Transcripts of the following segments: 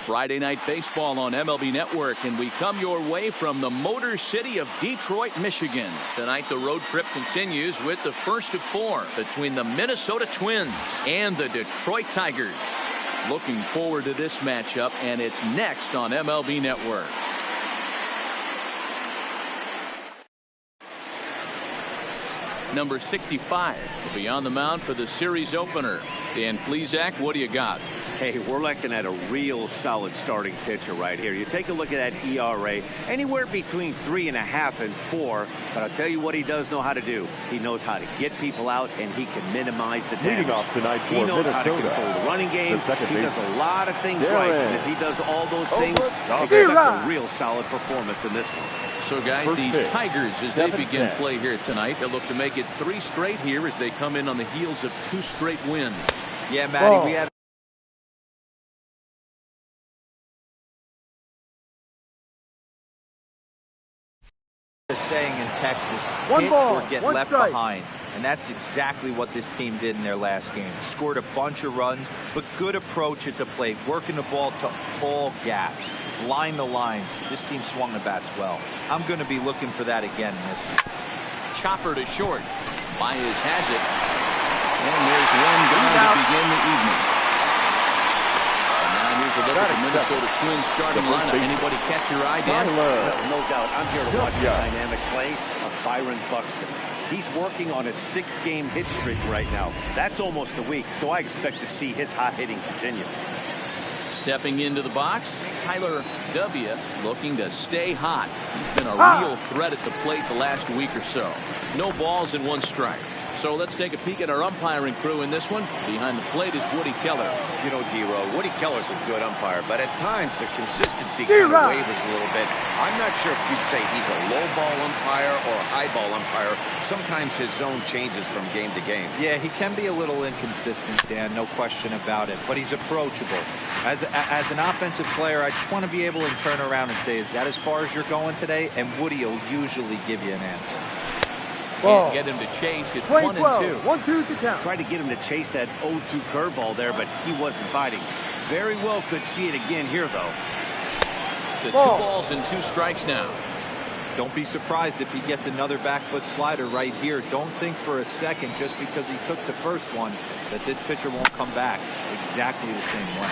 Friday Night Baseball on MLB Network, and we come your way from the Motor City of Detroit, Michigan. Tonight the road trip continues with the first of 4 between the Minnesota Twins and the Detroit Tigers. Looking forward to this matchup, and it's next on MLB Network. Number 65 will be on the mound for the series opener. Dan Plesac, what do you got? Hey, we're looking at a real solid starting pitcher right here. You take a look at that ERA, anywhere between 3.5 and 4. But I'll tell you what he does know how to do. He knows how to get people out, and he can minimize the damage. Leading off tonight for he knows Minnesota, how to control the running game. He does a lot of things right. And if he does all those things, expect a real solid performance in this one. So, guys, these Tigers, as they begin play here tonight, they'll look to make it 3 straight here as they come in on the heels of 2 straight wins. Yeah, Matty, we had a saying in Texas, hit or get left behind. And that's exactly what this team did in their last game. Scored a bunch of runs, but good approach at the plate, working the ball to all gaps, line to line. This team swung the bats well. I'm going to be looking for that again in this one. Chopper to short. Baez has it. And there's one gone to begin the evening. And now here's a look at the Minnesota Twins starting lineup. Anybody catch your eye, Dan? No doubt. I'm here to watch the dynamic play of Byron Buxton. He's working on a 6-game hit streak right now. That's almost a week, so I expect to see his hot hitting continue. Stepping into the box, Tyler W. looking to stay hot. He's been a real threat at the plate the last week or so. No balls and 1 strike. So let's take a peek at our umpiring crew in this one. Behind the plate is Woody Keller. You know, D-Row, Woody Keller's a good umpire, but at times the consistency kind of wavers a little bit. I'm not sure if you'd say he's a low ball umpire or a high ball umpire. Sometimes his zone changes from game to game. Yeah, he can be a little inconsistent, Dan, no question about it, but he's approachable. As an offensive player, I just want to be able to turn around and say, is that as far as you're going today? And Woody will usually give you an answer. Can't get him to chase. It's 1-2. 1-2 to count. Tried to get him to chase that 0-2 curveball there, but he wasn't biting. Very well could see it again here, though. To 2 balls and 2 strikes now. Don't be surprised if he gets another back foot slider right here. Don't think for a second, just because he took the first one, that this pitcher won't come back exactly the same way.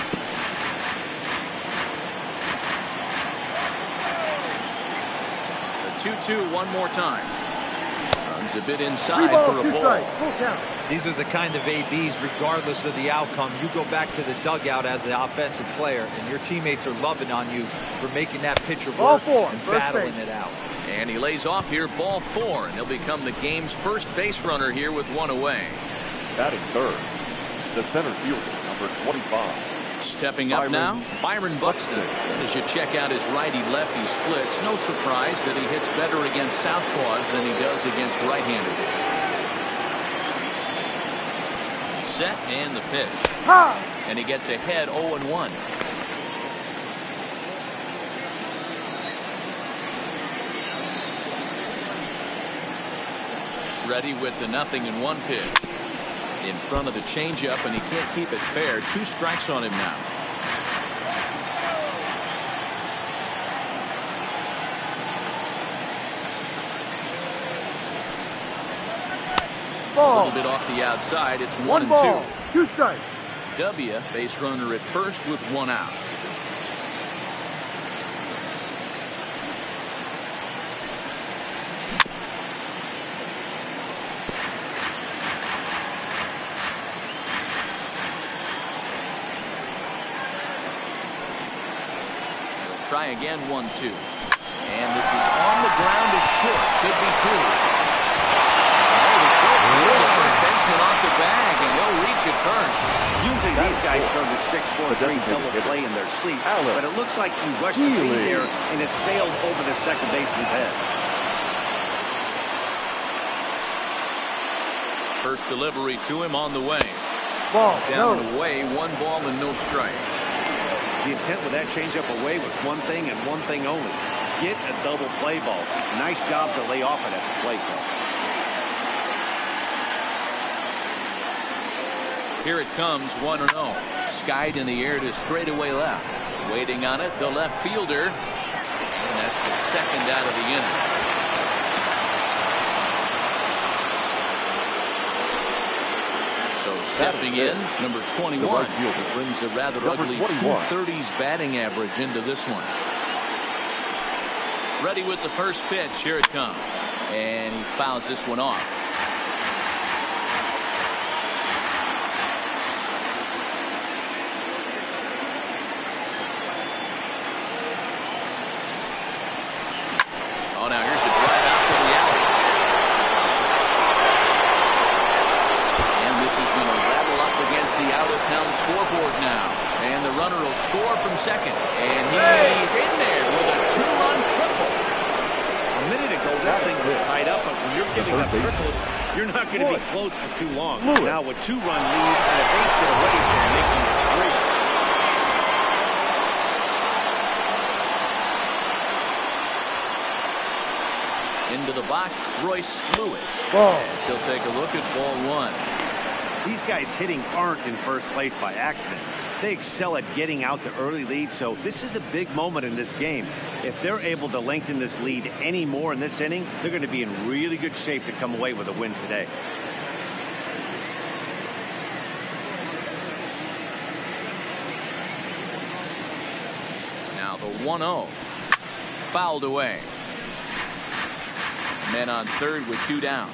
The 2-2 one more time. Runs a bit inside for a ball. These are the kind of ABs, regardless of the outcome. You go back to the dugout as an offensive player, and your teammates are loving on you for making that pitcher work and battling it out. And he lays off here, ball 4, and he'll become the game's first base runner here with 1 away. Batting third, the center fielder, number 25. Stepping up now, Byron Buxton. As you check out his righty-lefty splits, no surprise that he hits better against southpaws than he does against right-handers. Set and the pitch. And he gets ahead 0-1. Ready with the 0-1 pitch. In front of the changeup, and he can't keep it fair. 2 strikes on him now. A little bit off the outside. It's 1-2. 2 strikes. W, base runner at first with 1 out. Try again, 1-2. And this is on the ground to short. Could be 2. The first baseman off the bag, and he'll reach it first. Usually these guys throw the 6-4-3 double play in their sleep, but it looks like he rushed the feed there, and it sailed over the second baseman's head. First delivery to him on the way. Ball, down and away, 1 ball and no strike. The intent with that changeup away was one thing and one thing only. Get a double play ball. Nice job to lay off it at the plate, though. Here it comes, 1-0. skied in the air to straightaway left. Waiting on it, the left fielder. And that's the second out of the inning. So stepping in, number 21. He brings a rather ugly 230s batting average into this one. Ready with the first pitch. Here it comes. And he fouls this one off. Oh, now here's a drive out to the alley. And this is going to rattle up against the out-of-town scoreboard now. And the runner will score from second. And he's in there with a two-run triple. A minute ago, this thing was tied up, but when you're giving up triples, you're not going to be close for too long. Now with two-run lead and a base hit away from making it three. Into the box, Royce Lewis. And she'll take a look at ball one. These guys hitting aren't in first place by accident. They excel at getting out the early lead, so this is a big moment in this game. If they're able to lengthen this lead any more in this inning, they're going to be in really good shape to come away with a win today. Now the 1-0. Fouled away. Men on third with two down.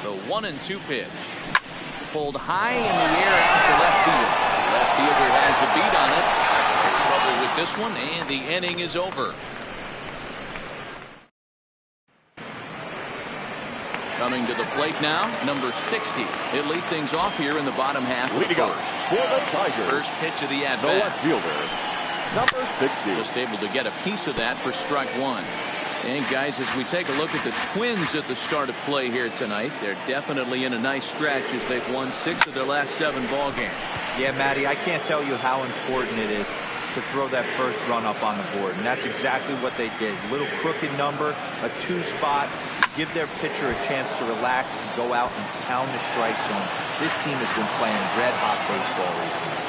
The 1-2 pitch. Pulled high in the air out to left field. The left fielder has a beat on it. Trouble with this one, and the inning is over. Coming to the plate now, number 60. He'll lead things off here in the bottom half of the first. For the Tigers, First pitch of the at-bat. the left fielder, number 60. Just able to get a piece of that for strike one. And guys, as we take a look at the Twins at the start of play here tonight, they're definitely in a nice stretch as they've won 6 of their last 7 ball games. Yeah, Matty, I can't tell you how important it is to throw that first run up on the board, and that's exactly what they did. Little crooked number, a 2-spot, give their pitcher a chance to relax and go out and pound the strike zone. This team has been playing red-hot baseball recently.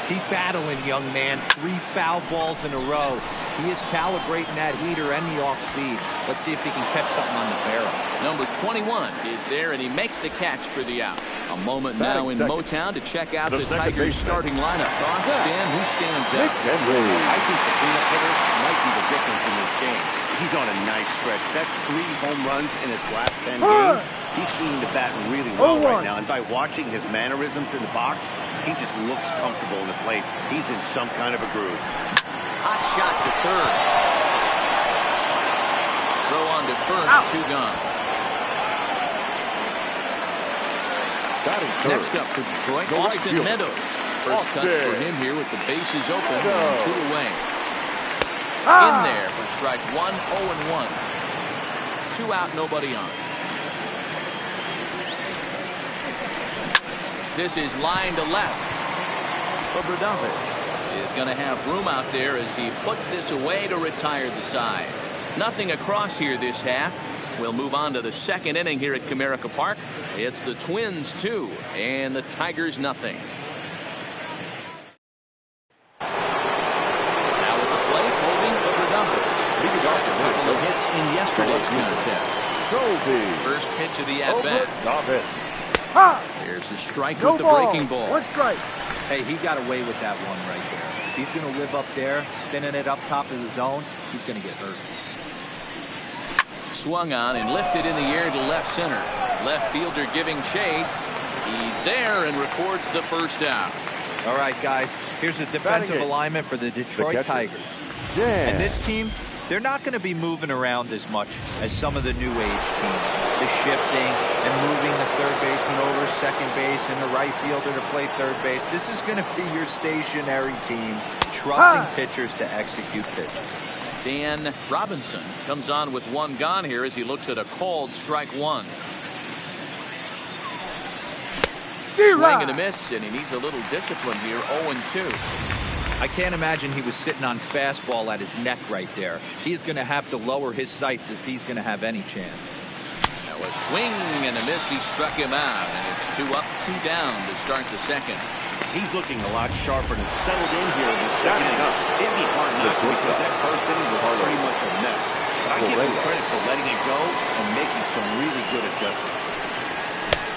Keep battling, young man. 3 foul balls in a row. He is calibrating that heater and the off-speed. Let's see if he can catch something on the barrel. Number 21 is there, and he makes the catch for the out. A moment now in Motown to check out the Tigers starting lineup. Thoughts, Dan? Who stands out? I think the cleanup hitter might be the difference in this game. He's on a nice stretch. That's 3 home runs in his last 10 games. He's swinging the bat really well right now. And by watching his mannerisms in the box, he just looks comfortable in the plate. He's in some kind of a groove. Hot shot to third. Throw on to first. 2 gone. Next up for Detroit, Austin Meadows. First touch for him here with the bases open and 2 away. In there for strike 1, 0-1. 2 out, nobody on. This is line to left. Obradovich is going to have room out there as he puts this away to retire the side. Nothing across here this half. We'll move on to the second inning here at Comerica Park. It's the Twins 2 and the Tigers nothing. Now with the plate, holding Obradovich. He got a couple of hits in yesterday's contest. First pitch of the at-bat. Here's the strike with the breaking ball. 1 strike. Hey, he got away with that one right there. If he's going to live up there, spinning it up top of the zone, he's going to get hurt. Swung on and lifted in the air to left center. Left fielder giving chase. He's there and records the first out. All right, guys, here's a defensive alignment for the Detroit Tigers. And this team, they're not going to be moving around as much as some of the new age teams. The shifting and moving the third baseman over second base and the right fielder to play third base. This is going to be your stationary team, trusting pitchers to execute pitches. Dan Robinson comes on with 1 gone here as he looks at a called strike 1. Swing and a miss, and he needs a little discipline here. 0-2. I can't imagine he was sitting on fastball at his neck right there. He is going to have to lower his sights if he's going to have any chance. Now a swing and a miss. He struck him out, and it's 2 up, 2 down to start the second. He's looking a lot sharper and settled in here in the second inning. It'd be hard not to because that first inning was pretty much a mess. But I give him credit for letting it go and making some really good adjustments.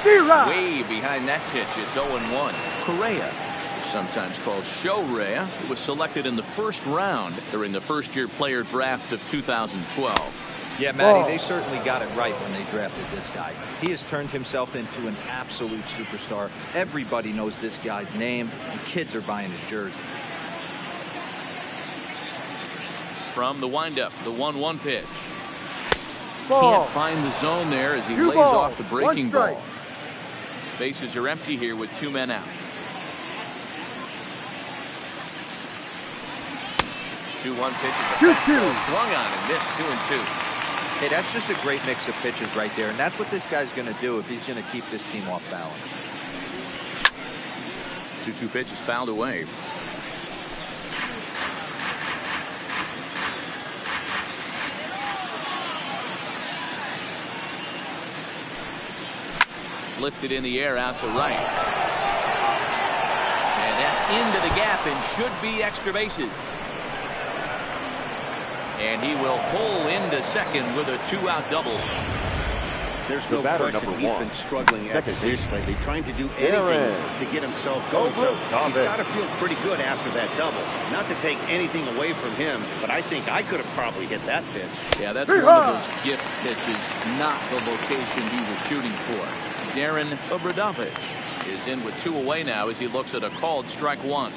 Way behind that pitch, it's 0-1. Correa, sometimes called Show Rea, was selected in the first round during the first-year player draft of 2012. Yeah, Matty, they certainly got it right when they drafted this guy. He has turned himself into an absolute superstar. Everybody knows this guy's name, and kids are buying his jerseys. From the windup, the 1-1 pitch. Ball. Can't find the zone there as he 2 lays balls, off the breaking 1 strike. ball. Bases are empty here with 2 men out. 2-1 pitch is a fastball swung on and missed. 2-2. Hey, that's just a great mix of pitches right there, and that's what this guy's going to do if he's going to keep this team off balance. 2-2 pitch is fouled away. Lifted in the air out to right. And that's into the gap and should be extra bases. And he will pull into second with a 2-out double. There's no question he's been struggling at the base lately, trying to do anything to get himself going. So he's got to feel pretty good after that double. Not to take anything away from him, but I think I could have probably hit that pitch. Yeah, that's one of those gift pitches, not the location he was shooting for. Darren Obradovich is in with 2 away now as he looks at a called strike 1.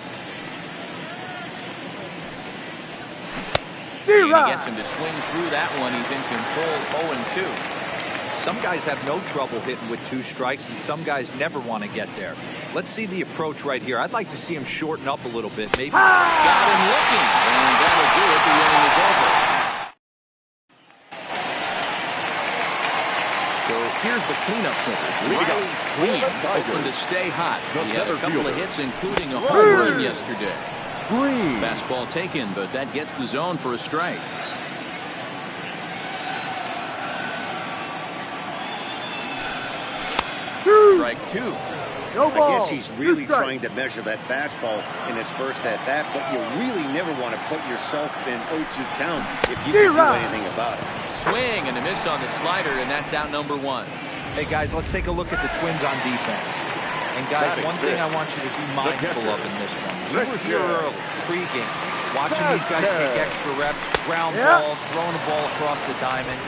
And he gets him to swing through that one. He's in control. 0-2. Some guys have no trouble hitting with 2 strikes, and some guys never want to get there. Let's see the approach right here. I'd like to see him shorten up a little bit. Maybe got him looking, and that'll do it. The inning is over. So here's the cleanup hitter. Riley Greene, hoping to stay hot. He had a couple of hits, including a home run yesterday. Fastball taken, but that gets the zone for a strike. Strike 2. I guess he's really trying to measure that fastball in his first at-bat, but you really never want to put yourself in 0-2 count if you can do anything about it. Swing and a miss on the slider, and that's out number 1. Hey, guys, let's take a look at the Twins on defense. And, guys, one thing I want you to be mindful of in this one. We were here early, pregame, watching these guys take extra reps, ground balls, throwing the ball across the diamond,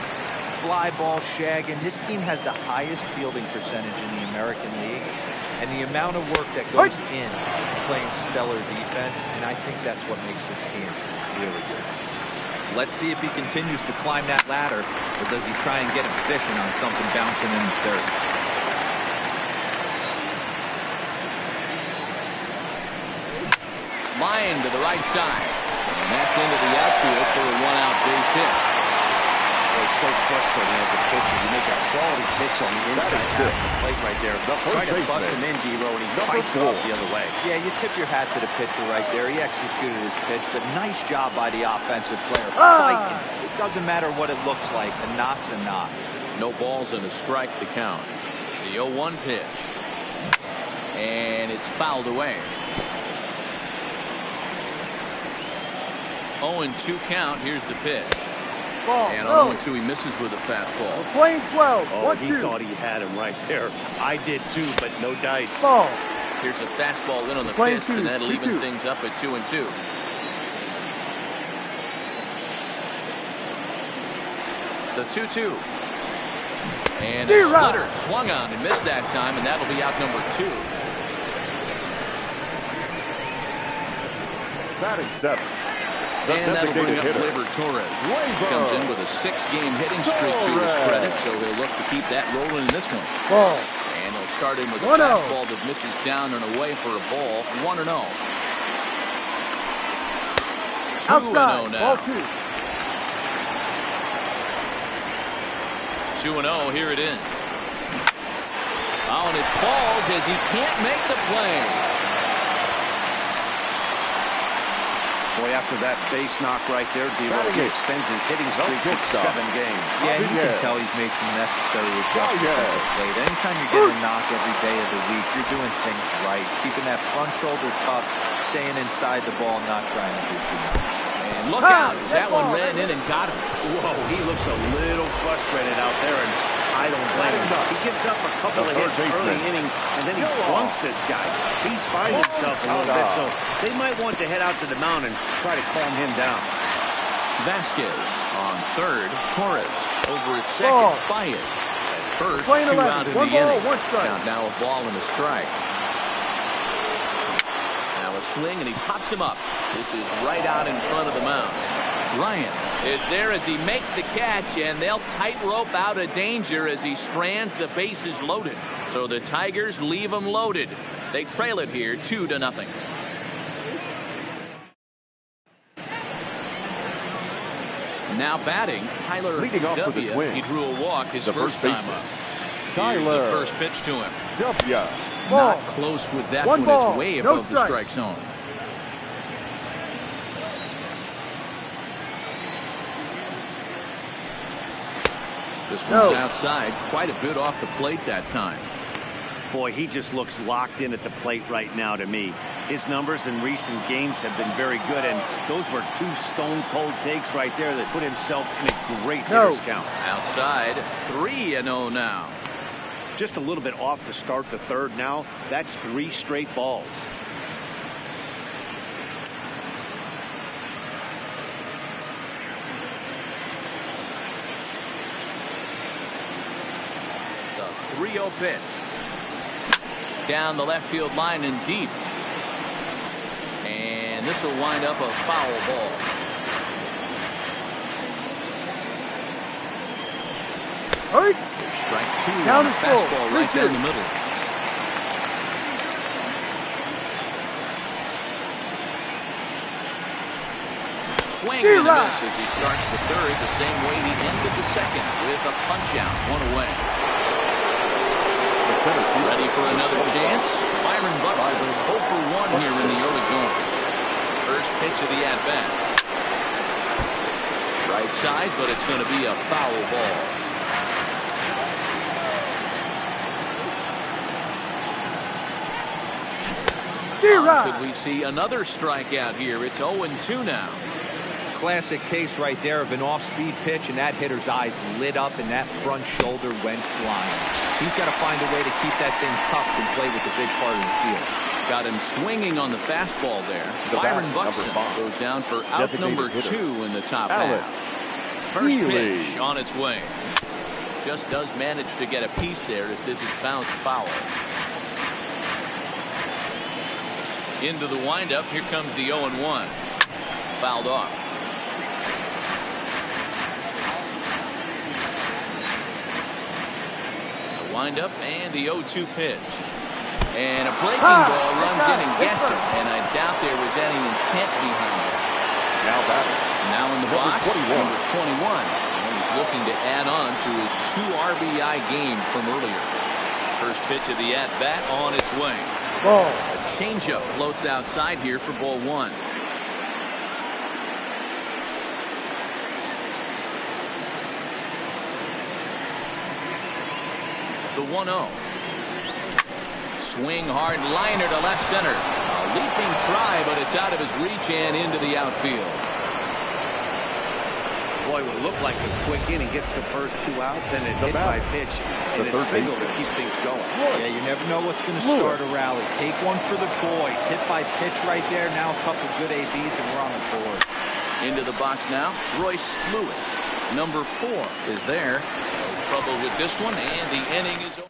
fly ball, shagging. This team has the highest fielding percentage in the American League. And the amount of work that goes in playing stellar defense, and I think that's what makes this team really good. Let's see if he continues to climb that ladder, or does he try and get him fishing on something bouncing in the third? Line to the right side. And that's into the outfield for a 1-out base hit. It's so frustrating as a pitcher. You make a quality pitch on the inside half of the plate right there. Try to bust him in, D-Row, and he fights it off the other way. Yeah, you tip your hat to the pitcher right there. He executed his pitch, but nice job by the offensive player. Fighting. It doesn't matter what it looks like. A knock's a knock. No balls and a strike to count. The 0-1 pitch. And it's fouled away. 0-2 count. Here's the pitch. And on 0-2, he misses with a fastball. We're playing 12. Oh, he thought he had him right there. I did too, but no dice. Ball. Here's a fastball in on the fist, and that'll even things up at 2-2. The 2-2. And a splitter swung on and missed that time, and that'll be out number 2. Batting 7. And that'll bring up Gleyber Torres. He comes in with a 6-game hitting streak to his credit, so he'll look to keep that rolling in this one. Ball. And he'll start in with a fastball that misses down and away for a ball. 1-0. 2-0 now. Ball 2. 2-0, here it is. Oh, and it falls as he can't make the play. Boy, after that base knock right there, D-Roy, he extends his hitting streak to 7 games. Yeah, you can tell he's made some necessary adjustments at the plate. Anytime you're getting a knock every day of the week, you're doing things right. Keeping that front shoulder tough, staying inside the ball, not trying to do too much. And look out, as that one ran in and got him. Whoa, he looks a little frustrated out there, and I don't blame him. He gives up a couple of hits early inning, and then he bunks this guy. He's finding himself a little bit, so they might want to head out to the mound and try to calm him down. Vasquez on third, Torres over at second, Baez at first, 2 out in the inning. Now a ball and a strike. Now a swing, and he pops him up. This is right out in front of the mound. Ryan is there as he makes the catch, and they'll tightrope out of danger as he strands the bases loaded. So the Tigers leave them loaded. They trail it here 2-0. Now batting, Tyler Leading off with the W. Twins, He drew a walk his the first first time up. Tyler Here's the first pitch to him. W. Not close with that one. It's way above the strike zone. This one's outside, quite a bit off the plate that time. Boy, he just looks locked in at the plate right now to me. His numbers in recent games have been very good, and those were 2 stone-cold takes right there that put himself in a great hitter's count. Outside, 3-0 now. Just a little bit off to start the third now. That's 3 straight balls. The 3-0 pitch. Down the left field line and deep. And this will wind up a foul ball. Strike 2 on a fastball right down the middle. Swing and a miss as he starts the third the same way he ended the second with a punch out, 1 away. Ready for another chance? Byron Buxton 0 for 1 here in the early going. First pitch of the at-bat. Right side, but it's going to be a foul ball. Could we see another strikeout here? It's 0-2 now. Classic case right there of an off-speed pitch, and that hitter's eyes lit up, and that front shoulder went flying. He's got to find a way to keep that thing tucked and play with the big part of the field. Got him swinging on the fastball there. Byron Buxton goes down for out number 2 in the top half. First pitch on its way. Just does manage to get a piece there as this is bounced foul. Into the windup. Here comes the 0-1. Fouled off. The windup and the 0-2 pitch. And a breaking ball runs in and gets it. And I doubt there was any intent behind it. Now in the box, number 21. And he's looking to add on to his 2 RBI game from earlier. First pitch of the at-bat on its way. A changeup floats outside here for ball 1. The 1-0. Swing hard liner to left center. A leaping try, but it's out of his reach and into the outfield. Boy, it would look like a quick inning. Gets the first 2 out, then a hit by pitch, and a single to keep things going. Yeah, you never know what's going to start a rally. Take one for the boys. Hit by pitch right there. Now a couple good ABs, and we're on the board. Into the box now, Royce Lewis. Number 4 is there. No trouble with this one, and the inning is over.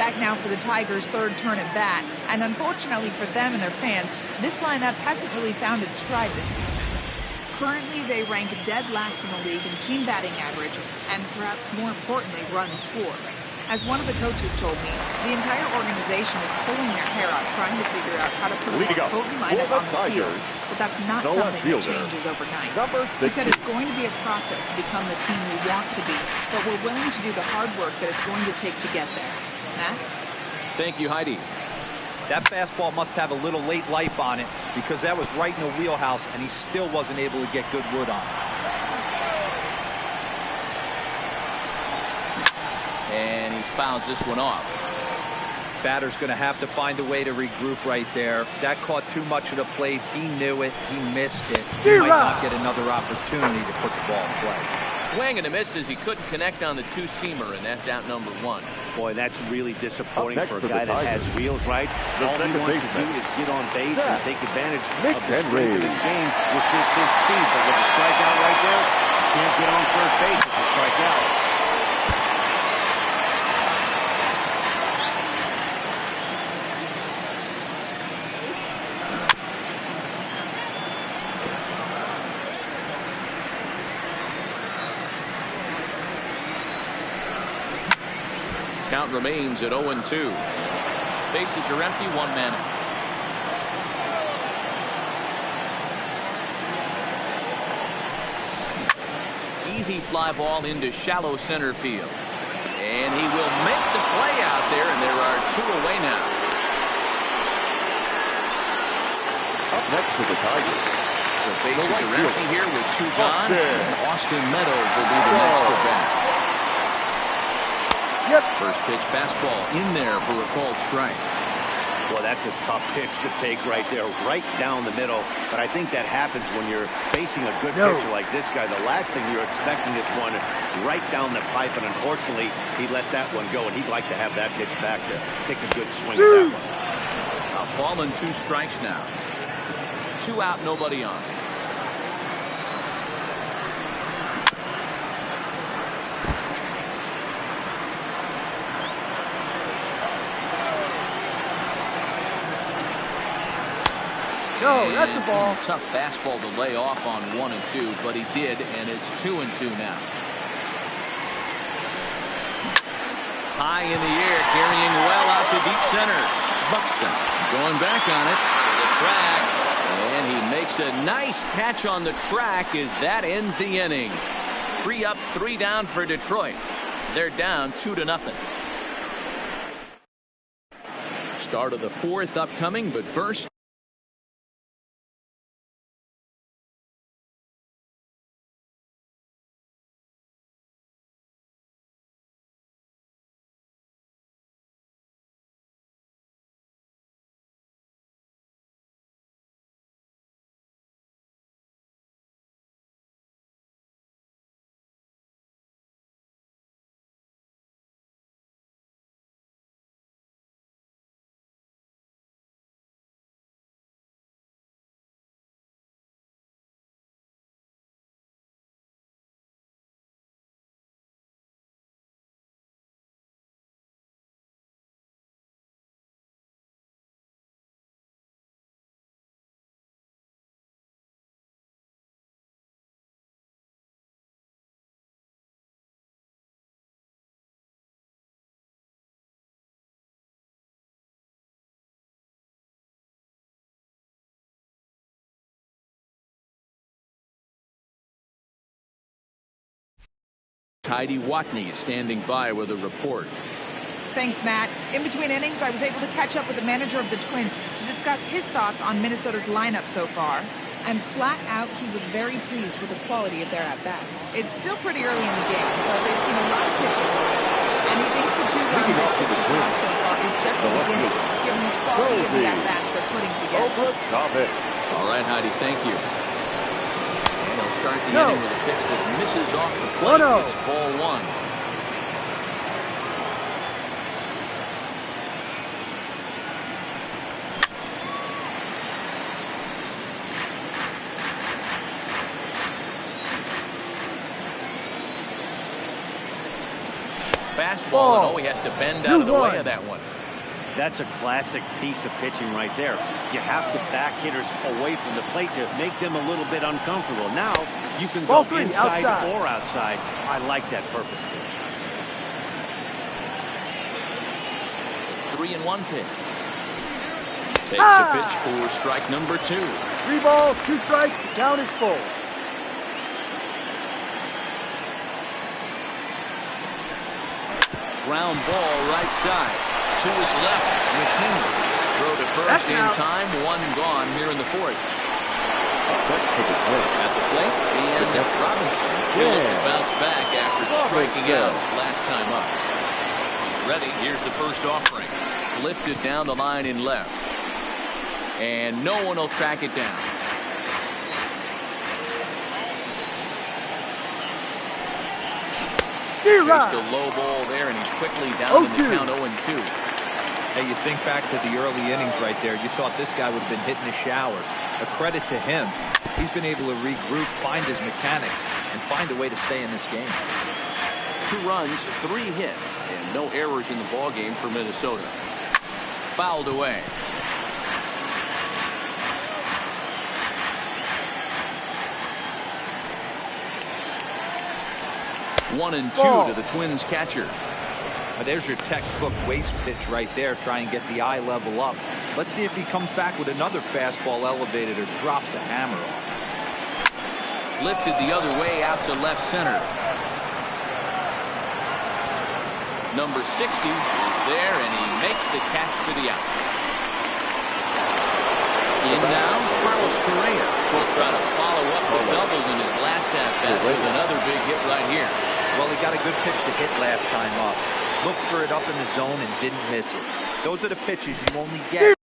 Back now for the Tigers' third turn at bat, and unfortunately for them and their fans, this lineup hasn't really found its stride this season. Currently, they rank dead last in the league in team batting average, and perhaps more importantly, runs scored. As one of the coaches told me, the entire organization is pulling their hair out trying to figure out how to put a more potent lineup on the field, but that's not something that changes overnight. He said it's going to be a process to become the team we want to be, but we're willing to do the hard work that it's going to take to get there. that. Thank you, Heidi. That fastball must have a little late life on it because that was right in the wheelhouse, and he still wasn't able to get good wood on it. And he fouls this one off. Batter's going to have to find a way to regroup right there. That caught too much of the plate. He knew it. He missed it. He might not get another opportunity to put the ball in play. Swing and a miss as he couldn't connect on the two-seamer, and that's out number one. Boy, that's really disappointing for a guy that has wheels, right? All he wants to do is get on base and take advantage of the strength of his game, which is his speed. But with a strikeout right there, can't get on first base if you strike out. Count remains at 0-2. Bases are empty, one man out. Easy fly ball into shallow center field. And he will make the play out there, and there are two away now. Up next to the Tigers. The bases are empty here with two gone. Austin Meadows will be the next at bat. First pitch fastball in there for a called strike. Well, that's a tough pitch to take right there, right down the middle. But I think that happens when you're facing a good pitcher like this guy. The last thing you're expecting is one right down the pipe, and unfortunately, he let that one go, and he'd like to have that pitch back to take a good swing at that one. A ball and two strikes now. Two out, nobody on. No, that's the ball. Tough fastball to lay off on 1 and 2, but he did, and it's 2 and 2 now. High in the air, carrying well out to deep center. Buxton going back on it to the track, and he makes a nice catch on the track as that ends the inning. 3 up, 3 down for Detroit. They're down 2-0. Start of the 4th upcoming, but first. Heidi Watney is standing by with a report. Thanks, Matt. In between innings, I was able to catch up with the manager of the Twins to discuss his thoughts on Minnesota's lineup so far. And flat out, he was very pleased with the quality of their at-bats. It's still pretty early in the game, but they've seen a lot of pitches already. And he thinks the 2 runs they've pitched across so far is just the beginning, given the quality of the at-bats they're putting together. All right, Heidi, thank you. And they'll start the inning with a pitch that misses off the plate. It's ball 1. Fastball, and he has to bend out of the way of that one. That's a classic piece of pitching right there. You have to back hitters away from the plate to make them a little bit uncomfortable. Now you can go inside or outside. I like that purpose pitch. 3-1 pitch. Takes a pitch for strike number 2. 3 balls, 2 strikes. The count is full. Ground ball right side. to his left. McKinley. Throw to first in time. One gone here in the fourth. At the plate, and Robinson will look to bounce back after striking out last time up. Ready. Here's the first offering. Lifted down the line in left. And no one will track it down. Just a low ball there, and he's quickly down in the count 0-2. Hey, you think back to the early innings right there. You thought this guy would have been hitting the showers. A credit to him. He's been able to regroup, find his mechanics, and find a way to stay in this game. 2 runs, 3 hits, and no errors in the ball game for Minnesota. Fouled away. One and two to the Twins catcher. There's your textbook waste pitch right there. Try and get the eye level up. Let's see if he comes back with another fastball elevated or drops a hammer off. Lifted the other way out to left center. Number 60 is there, and he makes the catch for the out. In now, Carlos Correa will try to follow up the double in his last at-bat with another big hit right here. Well, he got a good pitch to hit last time up. Looked for it up in the zone and didn't miss it. Those are the pitches you only get.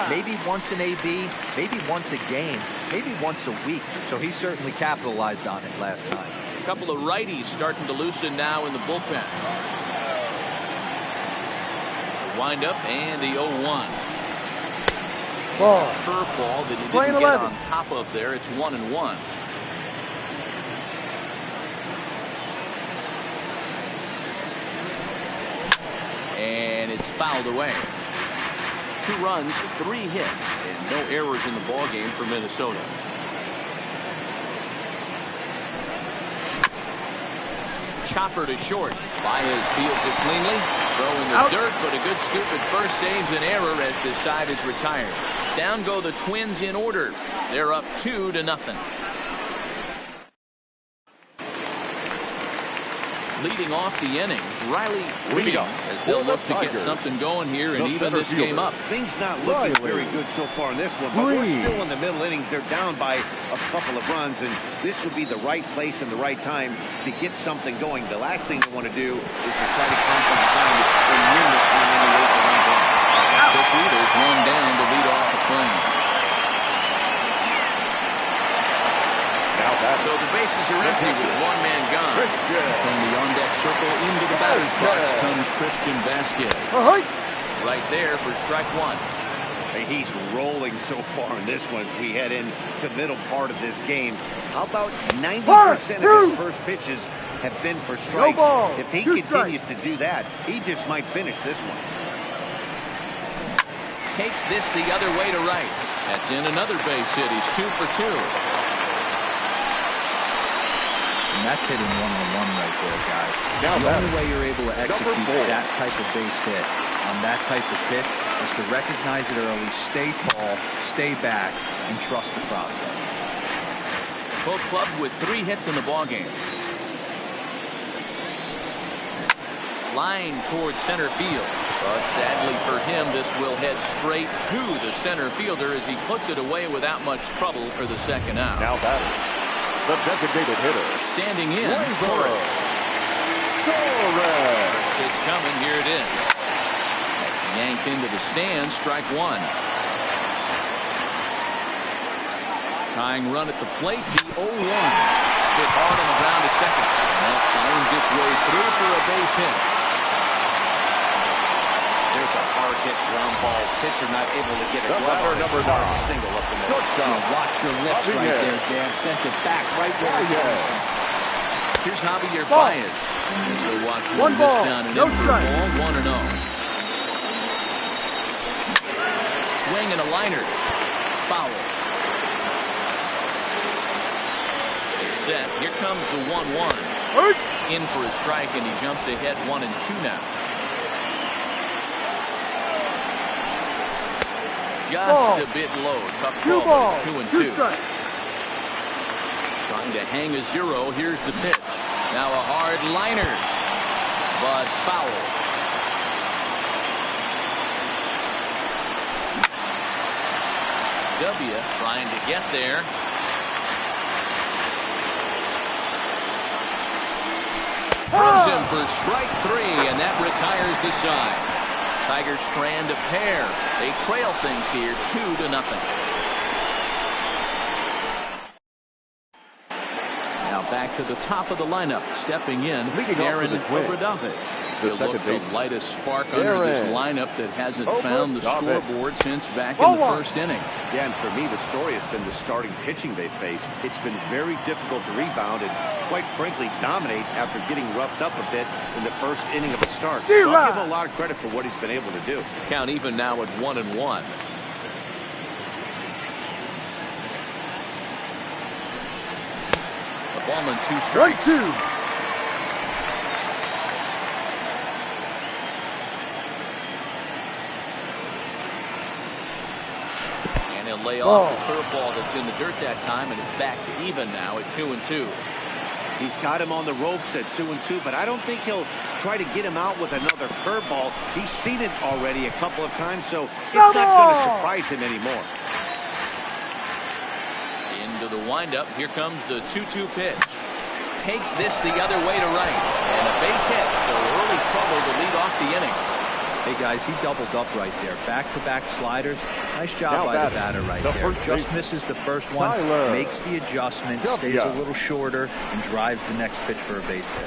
Maybe once an AB, maybe once a game, maybe once a week. So he certainly capitalized on it last time. A couple of righties starting to loosen now in the bullpen. Wind up and the 0-1. Curveball that he didn't get on top of there. It's 1-1. And it's fouled away. 2 runs, 3 hits, and no errors in the ball game for Minnesota. Chopper to short. Baez fields it cleanly. Throw in the dirt, but a good scoop at first saves an error as this side is retired. Down go the Twins in order. They're up 2-0. Leading off the inning, Riley Greene, as they'll look to get something going here and even this game up. Things not looking very good so far in this one, but we're still in the middle innings. They're down by a couple of runs, and this would be the right place and the right time to get something going. The last thing they want to do is to try to come from behind and win this one in the open run. There's one down to lead off the plane. So the bases are empty with 1 man gone. From the on-deck circle into the batter's box comes Christian Vasquez. Right there for strike 1. Hey, he's rolling so far in this one as we head into the middle part of this game. How about 90% of his first pitches have been for strikes? If he continues to do that, he just might finish this one. Takes this the other way to right. That's in another base hit. He's 2 for 2. And that's hitting 1-on-1 right there, guys. Now the only way you're able to execute that type of base hit on that type of pitch is to recognize it early, stay tall, stay back, and trust the process. Both clubs with 3 hits in the ballgame. Line towards center field. But sadly for him, this will head straight to the center fielder as he puts it away without much trouble for the second out. Now batting, the designated hitter. Standing in. Torres. It's coming. Here it is. That's yanked into the stands. Strike 1. Tying run at the plate. The 0-1. Hit hard on the ground to second. That finds its way through for a base hit. There's a hard hit ground ball. Pitcher not able to get a glove. Number 9. Single up the middle. Watch your lips right there, Dan. Sent it back right where Here's Javier Baez. So watch one ball, down and in for a ball, 1-0. Swing and a liner. Foul. Set. Here comes the 1-1. In for a strike, and he jumps ahead 1-2 now. just a bit low. Tough call, but it's 2-2. Trying to hang a 0. Here's the pitch. Now a hard liner, but foul. W trying to get there. Throws him for strike 3, and that retires the side. Tigers strand a pair. They trail things here 2-0. Now back to the top of the lineup. Stepping in, Aaron Obradovich. He'll look to light a spark under this lineup that hasn't found the scoreboard since back in the first inning. Yeah, and for me, the story has been the starting pitching they faced. It's been very difficult to rebound and, quite frankly, dominate after getting roughed up a bit in the first inning of a start. So I'll give him a lot of credit for what he's been able to do. Count even now at 1-1. A ball and 2 strikes. He'll lay off the curveball that's in the dirt that time, and it's back to even now at 2-2. He's got him on the ropes at 2-2, but I don't think he'll try to get him out with another curveball. He's seen it already a couple of times, so it's not going to surprise him anymore. Into the windup. Here comes the 2-2 pitch. Takes this the other way to right, and a base hit. So early trouble to lead off the inning. Hey guys, he doubled up right there. Back-to-back sliders. Nice job by the batter right there. Just misses the first one, makes the adjustment, stays a little shorter, and drives the next pitch for a base hit.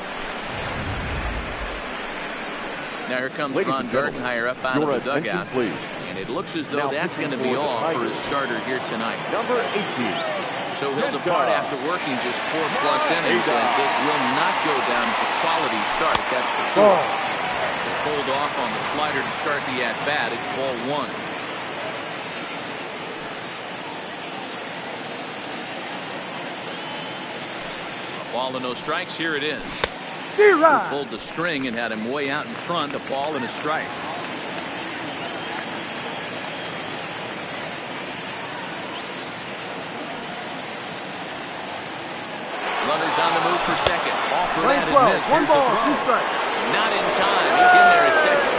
Now here comes Ron Gardenhire up out of the dugout. And it looks as though that's going to be all for his starter here tonight. Number 18. So he'll depart after working just 4+ innings, and this will not go down as a quality start, that's for sure. Hold off on the slider to start the at-bat. It's ball 1. A ball and no strikes. Here it is. He pulled the string and had him way out in front. A ball and a strike. Runners on the move for second. Off for that is missed. Here's the throw. Not in time. He's in there at second.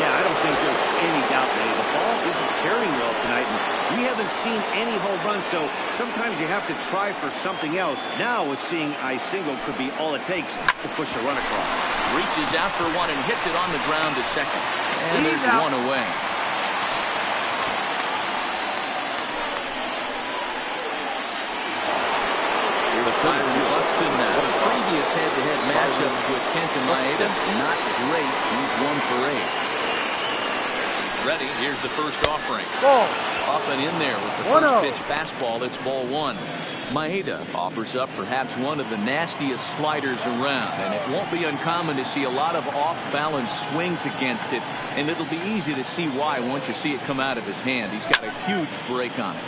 Yeah, I don't think there's any doubt, Nate. The ball isn't carrying well tonight, and we haven't seen any home runs, so sometimes you have to try for something else. Now, with seeing a single could be all it takes to push a run across. Reaches out for one and hits it on the ground to second. And there's one away. Byron Buxton now. The previous head-to-head matchups with Kenta Maeda, not great. He's 1 for 8. Ready. Here's the first offering. Up and in there with the first pitch fastball. It's ball 1. Maeda offers up perhaps one of the nastiest sliders around, and it won't be uncommon to see a lot of off-balance swings against it, and it'll be easy to see why once you see it come out of his hand. He's got a huge break on it.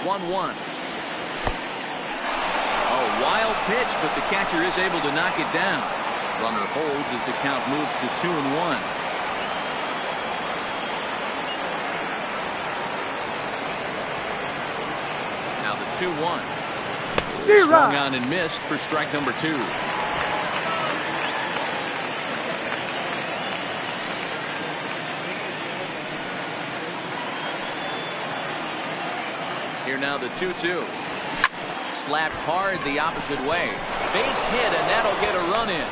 One. A wild pitch, but the catcher is able to knock it down. Runner holds as the count moves to 2-1. Now the 2-1. Swung on and missed for strike number 2. Here now the 2-2. Slapped hard the opposite way. Base hit, and that'll get a run in.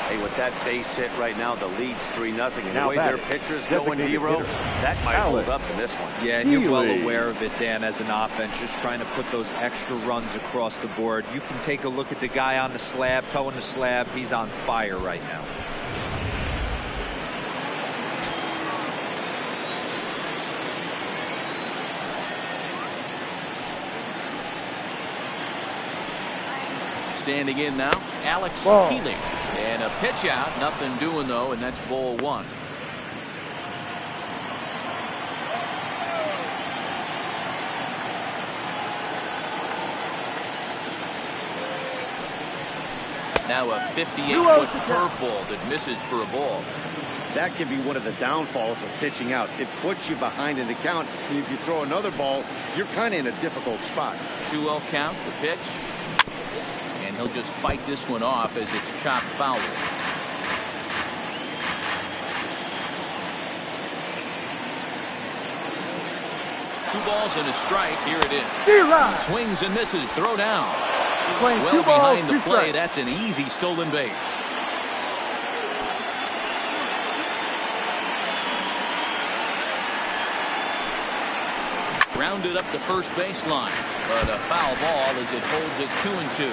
Hey, with that base hit right now, the lead's 3-0. And the way their pitcher's going, Hero, that might hold up in this one. Yeah, and you're well aware of it, Dan, as an offense, just trying to put those extra runs across the board. You can take a look at the guy on the slab, towing the slab. He's on fire right now. Standing in now, Alex Healy. And a pitch out, nothing doing though, and that's ball 1. Now a 58-foot curveball that misses for a ball. That can be one of the downfalls of pitching out. It puts you behind in the count, and if you throw another ball, you're kind of in a difficult spot. 2-0 count, the pitch. And he'll just fight this one off as it's chopped foul. 2 balls and a strike. Here it is. Swings and misses. Throw down. Well behind the plate. That's an easy stolen base. Rounded up the first baseline, but a foul ball as it holds it 2-2.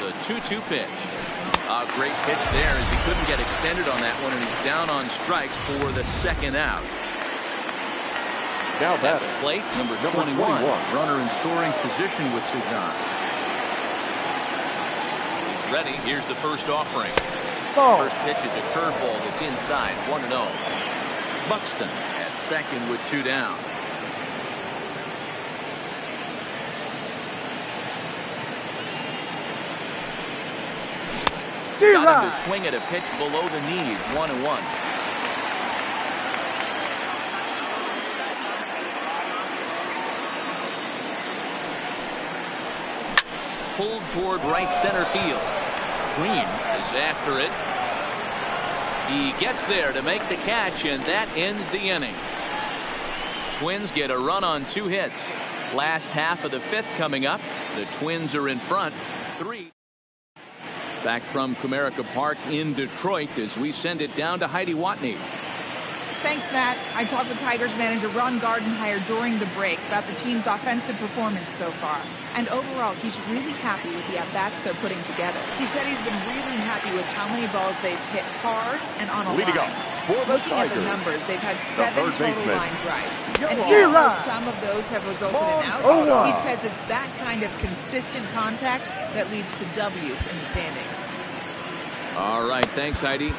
The 2-2 pitch. A great pitch there as he couldn't get extended on that one, and he's down on strikes for the second out. Now at the plate, number 21. Runner in scoring position with Sugan. He's ready. Here's the first offering. First pitch is a curveball that's inside. 1-0. Buxton at second with 2 down. Got him to swing at a pitch below the knees. 1-1. Pulled toward right center field. Green is after it. He gets there to make the catch, and that ends the inning. Twins get a run on 2 hits. Last half of the 5th coming up. The Twins are in front 3. Back from Comerica Park in Detroit as we send it down to Heidi Watney. Thanks, Matt. I talked with Tigers manager Ron Gardenhire during the break about the team's offensive performance so far. And overall, he's really happy with the at-bats they're putting together. He said he's been really happy with how many balls they've hit hard and on a line. Looking at the numbers, they've had 7 total line drives. And even though some of those have resulted in outs, he says it's that kind of consistent contact that leads to W's in the standings. All right, thanks, Heidi.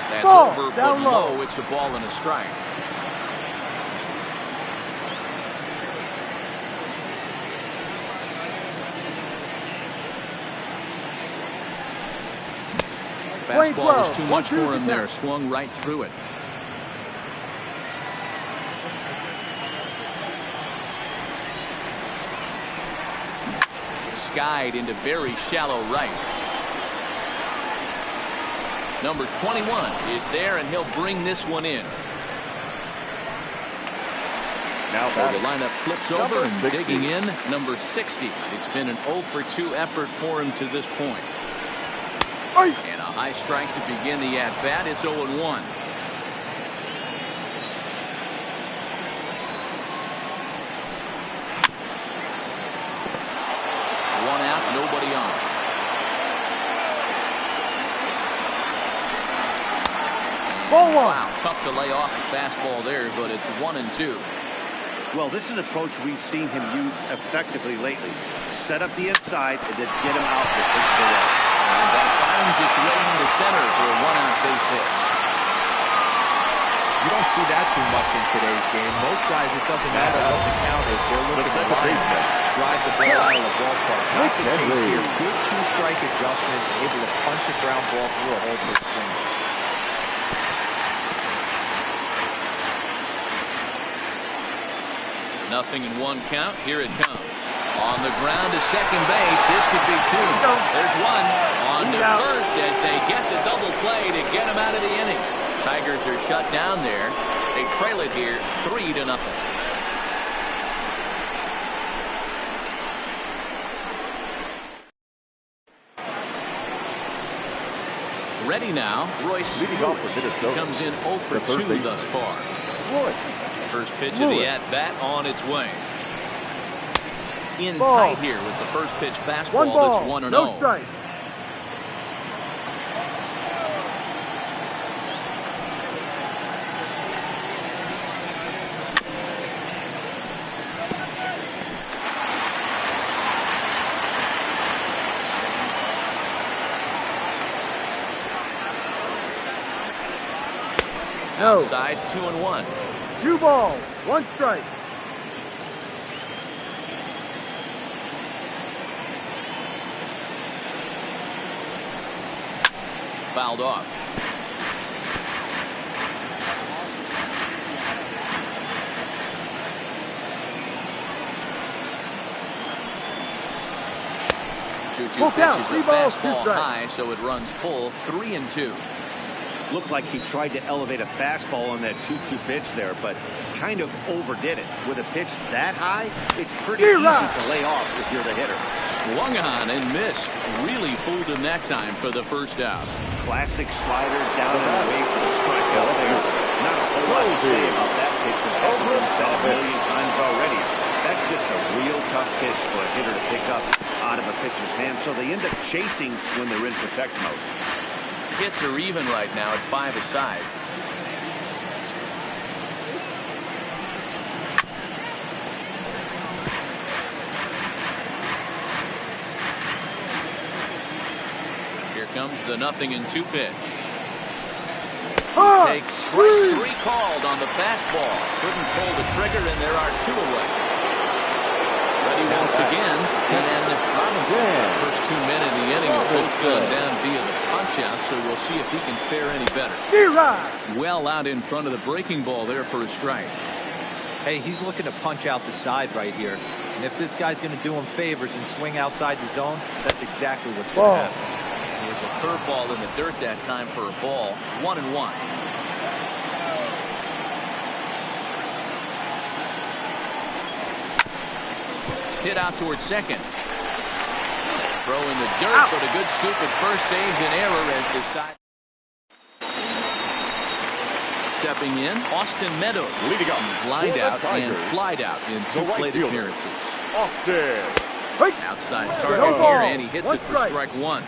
That's over, but low. It's a ball and a strike. Fastball was too much for him there. Swung right through it. Skied into very shallow right. Number 21 is there, and he'll bring this one in. Now so the lineup flips over and 60. Digging in, number 60. It's been an 0 for 2 effort for him to this point. And a high strike to begin the at-bat. It's 0-1. One out, nobody on. Wow, tough to lay off the fastball there, but it's 1-2. Well, this is an approach we've seen him use effectively lately. Set up the inside and then get him out to pitch the right. And that finds its way into center for a 1-out base hit. You don't see that too much in today's game. Most guys, it doesn't matter what the count is. They're looking to drive the ball out of the ballpark. Not the case here. Good 2-strike adjustment, able to punch a ground ball through a hole for the swing. Nothing in 1 count. Here it comes. On the ground to second base. This could be 2. There's 1. On to first as they get the double play to get him out of the inning. Tigers are shut down there. They trail it here 3-0. Ready now. Royce leading off for Minnesota. Comes in 0 for 2 thus far. First pitch of the at-bat on its way. In tight here with the first pitch fastball that's 1-0. No strike. No. Outside 2-1. 2 balls, 1 strike. Fouled off. Choo-choo pitches a fastball high, so it runs full 3-2. Looked like he tried to elevate a fastball on that 2-2 pitch there, but kind of overdid it. With a pitch that high, it's pretty easy to lay off if you're the hitter. Swung on and missed. Really fooled him that time for the first out. Classic slider down and away for the strikeout there. Not a whole lot to say about that pitch that hasn't been said a million times already. That's just a real tough pitch for a hitter to pick up out of a pitcher's hand, so they end up chasing when they're in protect mode. Hits are even right now at 5 aside. Here comes the 0-2 pitch. Takes strike 3 called on the fastball. Couldn't pull the trigger, and there are 2 away. Ready once again, and Robinson. First 2 men in the inning have both gone down via the punch-out, so we'll see if he can fare any better. Well out in front of the breaking ball there for a strike. Hey, he's looking to punch out the side right here. And if this guy's going to do him favors and swing outside the zone, that's exactly what's going to happen. There's a curveball in the dirt that time for a ball. 1-1. Hit out towards second. Throw in the dirt, but a good scoop at first saves an error as the side. Stepping in, Austin Meadows. Leading up. He's lined out and flied out in 2 plate appearances. Austin. Outside target here, and he hits it for strike 1.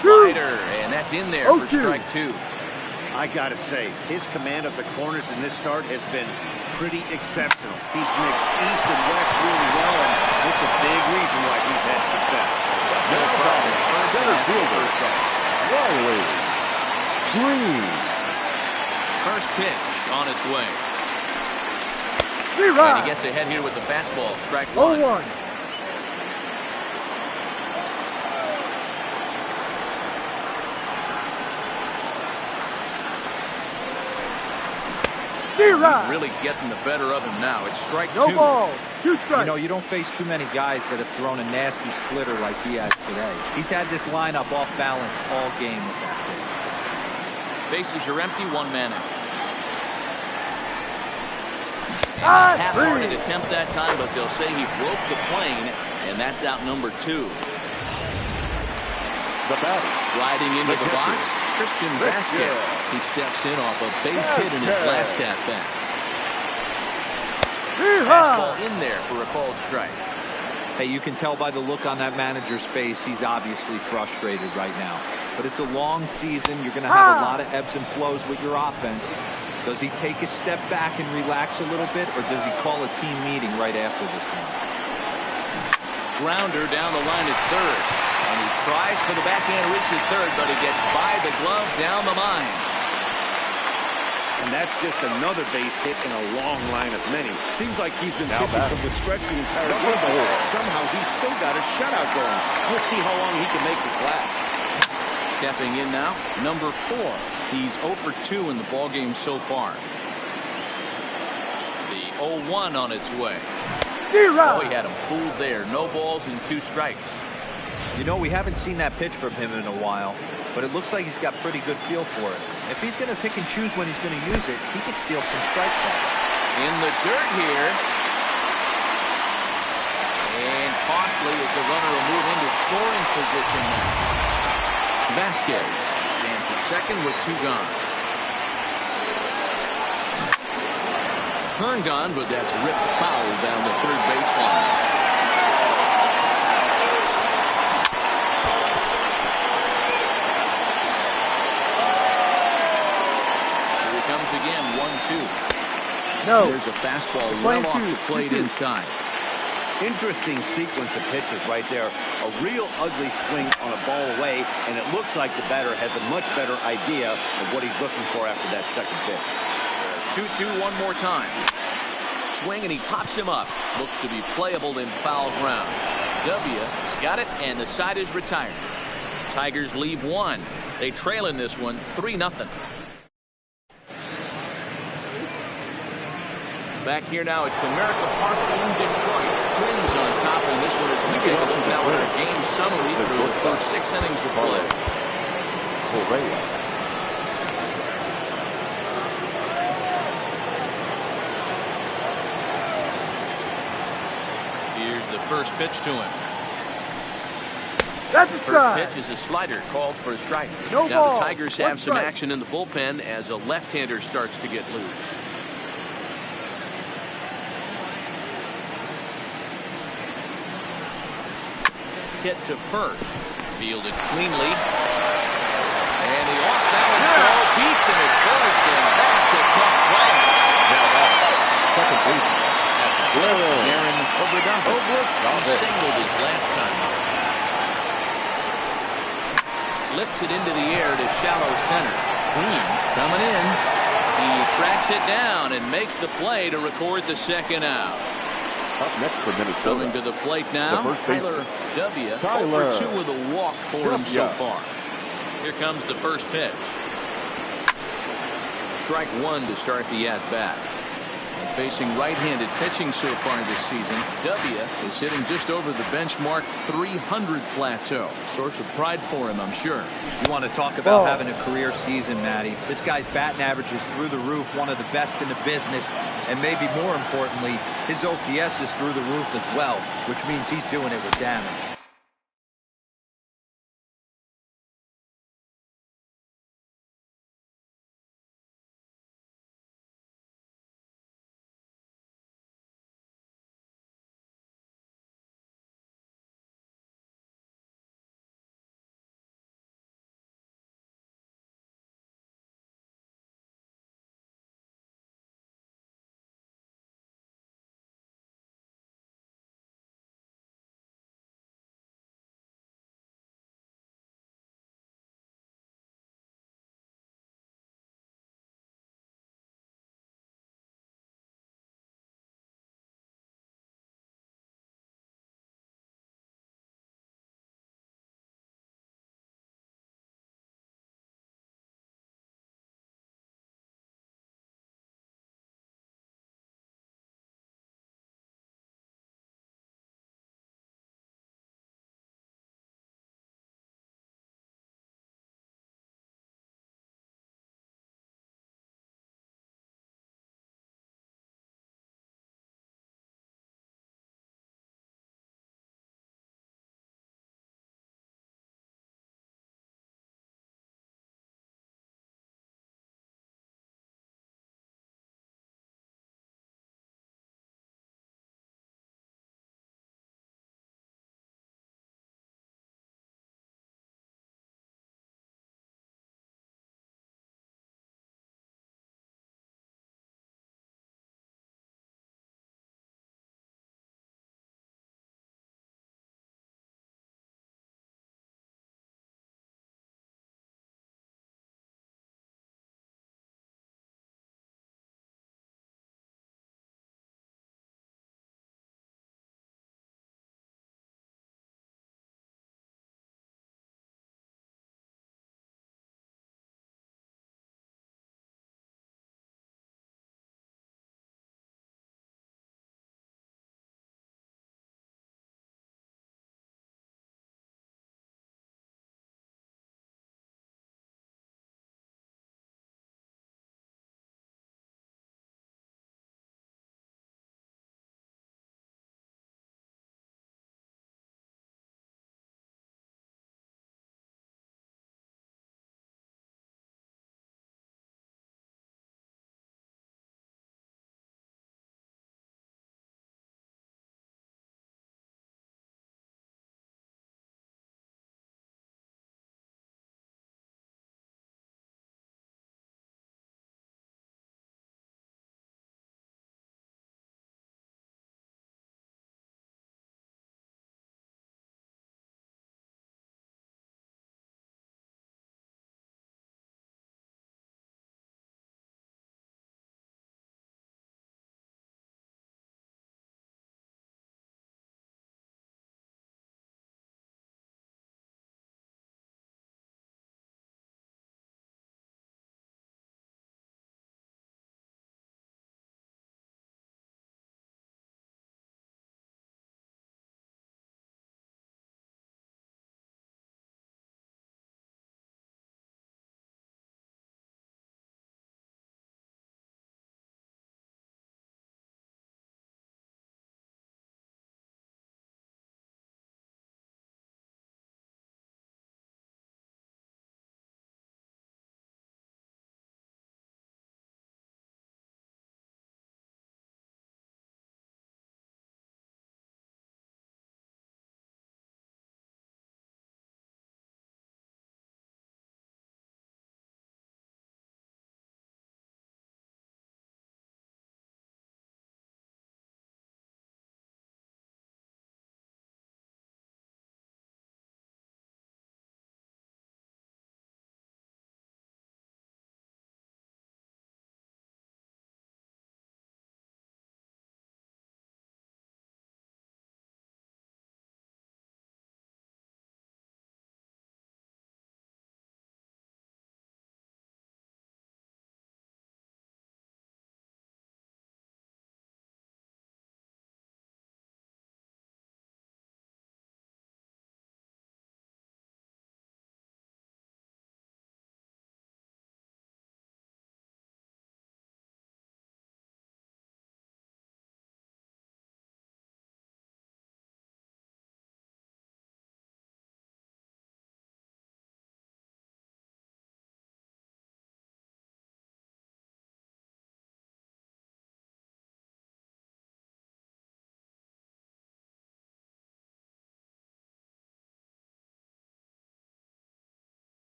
Slider, and that's in there for strike 2. I gotta say, his command of the corners in this start has been pretty exceptional. He's mixed east and west really well, and it's a big reason why he's had success. No problem. Center fielder, Riley Green. First pitch on its way. And he gets ahead here with the fastball. Strike 1. 0-1. Really getting the better of him now. It's strike 2. No ball, 2 strikes. You know, you don't face too many guys that have thrown a nasty splitter like he has today. He's had this lineup off balance all game with that pitch. Bases are empty, 1 man out. And a half-hearted attempt that time, but they'll say he broke the plane, and that's out number 2. The batter. Sliding into the box, Christian Vasquez. He steps in off a base hit in his last at-bat. Fastball in there for a called strike. Hey, you can tell by the look on that manager's face, he's obviously frustrated right now. But it's a long season. You're going to have a lot of ebbs and flows with your offense. Does he take a step back and relax a little bit, or does he call a team meeting right after this one? Grounder down the line at third. And he tries for the backhand reach at third, but he gets by the glove down the line. And that's just another base hit in a long line of many. Seems like he's been pitching from the stretch the entire game, but somehow he's still got a shutout going. We'll see how long he can make this last. Stepping in now, number 4. He's 0 for 2 in the ballgame so far. The 0-1 on its way. Oh, he had him fooled there. No balls and 2 strikes. You know, we haven't seen that pitch from him in a while, but it looks like he's got pretty good feel for it. If he's going to pick and choose when he's going to use it, he could steal some strikes back. In the dirt here. And costly as the runner will move into scoring position now. Vasquez stands at second with 2 gone. Turned on, but that's ripped foul down the third baseline. No. There's a fastball well off the plate inside. Interesting sequence of pitches right there. A real ugly swing on a ball away, and it looks like the batter has a much better idea of what he's looking for after that second pitch. 2-2 one more time. Swing, and he pops him up. Looks to be playable in foul ground. W has got it, and the side is retired. Tigers leave one. They trail in this one 3-0. Back here now at Comerica Park in Detroit. Twins on top in this one as we take a look now at our game summary through the first 6 innings of play. Correa. Here's the first pitch to him. That's a First strike. pitch is a slider called for a strike. No Now ball. the Tigers One have some strike. action in the bullpen as a left-hander starts to get loose. Hit to first. Fielded cleanly. And he walks out and throw. Beats him at first, and that's a tough play. Now that second baseman. Aaron Obradovich singled his last time up. Lifts it into the air to shallow center. Green coming in. He tracks it down and makes the play to record the second out. Up next for Minnesota. Coming to the plate now, The first baseman. Tyler W. Tyler Over 2 with a walk for him so W. far. Here comes the first pitch. Strike one to start the at-bat. Facing right-handed pitching so far this season, W is hitting just over the benchmark 300 plateau. Source of pride for him, I'm sure. You want to talk about having a career season, Matty. This guy's batting average is through the roof, one of the best in the business, and maybe more importantly, his OPS is through the roof as well, which means he's doing it with damage.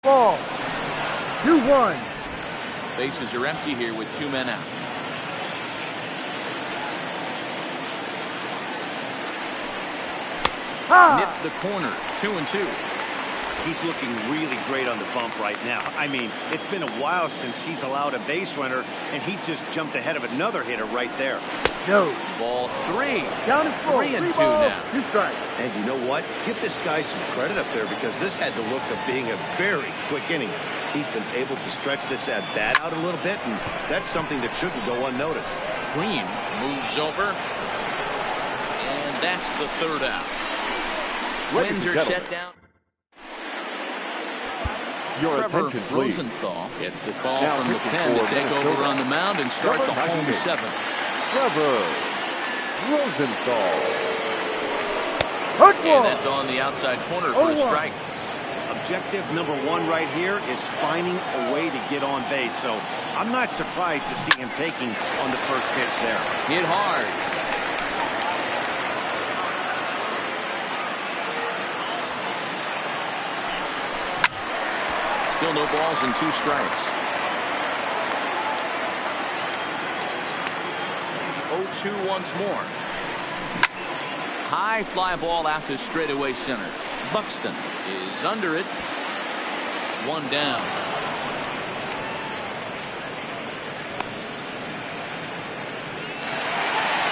Ball. 2-1. Bases are empty here with 2 men out. Nipped the corner. 2-2. He's looking really great on the bump right now. I mean, it's been a while since he's allowed a base runner, and he just jumped ahead of another hitter right there. No. Ball 3. Down and full. 3-2 balls, now. 2 strikes. And you know what? Give this guy some credit up there because this had the look of being a very quick inning. He's been able to stretch this at bat out a little bit, and that's something that shouldn't go unnoticed. Green moves over. And that's the 3rd out. Twins are shut down. Your Trevor attention, please. Rosenthal gets the call Now from the pitching pen to for take Minnesota. over on the mound and start the Number home 98. 7th. Trevor Rosenthal. Hook And ball. that's on the outside corner for a 0-1. strike. Objective number 1 right here is finding a way to get on base. So I'm not surprised to see him taking on the first pitch there. Hit hard. Still no balls and 2 strikes. 0-2 once more. High fly ball out to straightaway center. Buxton is under it. 1 down.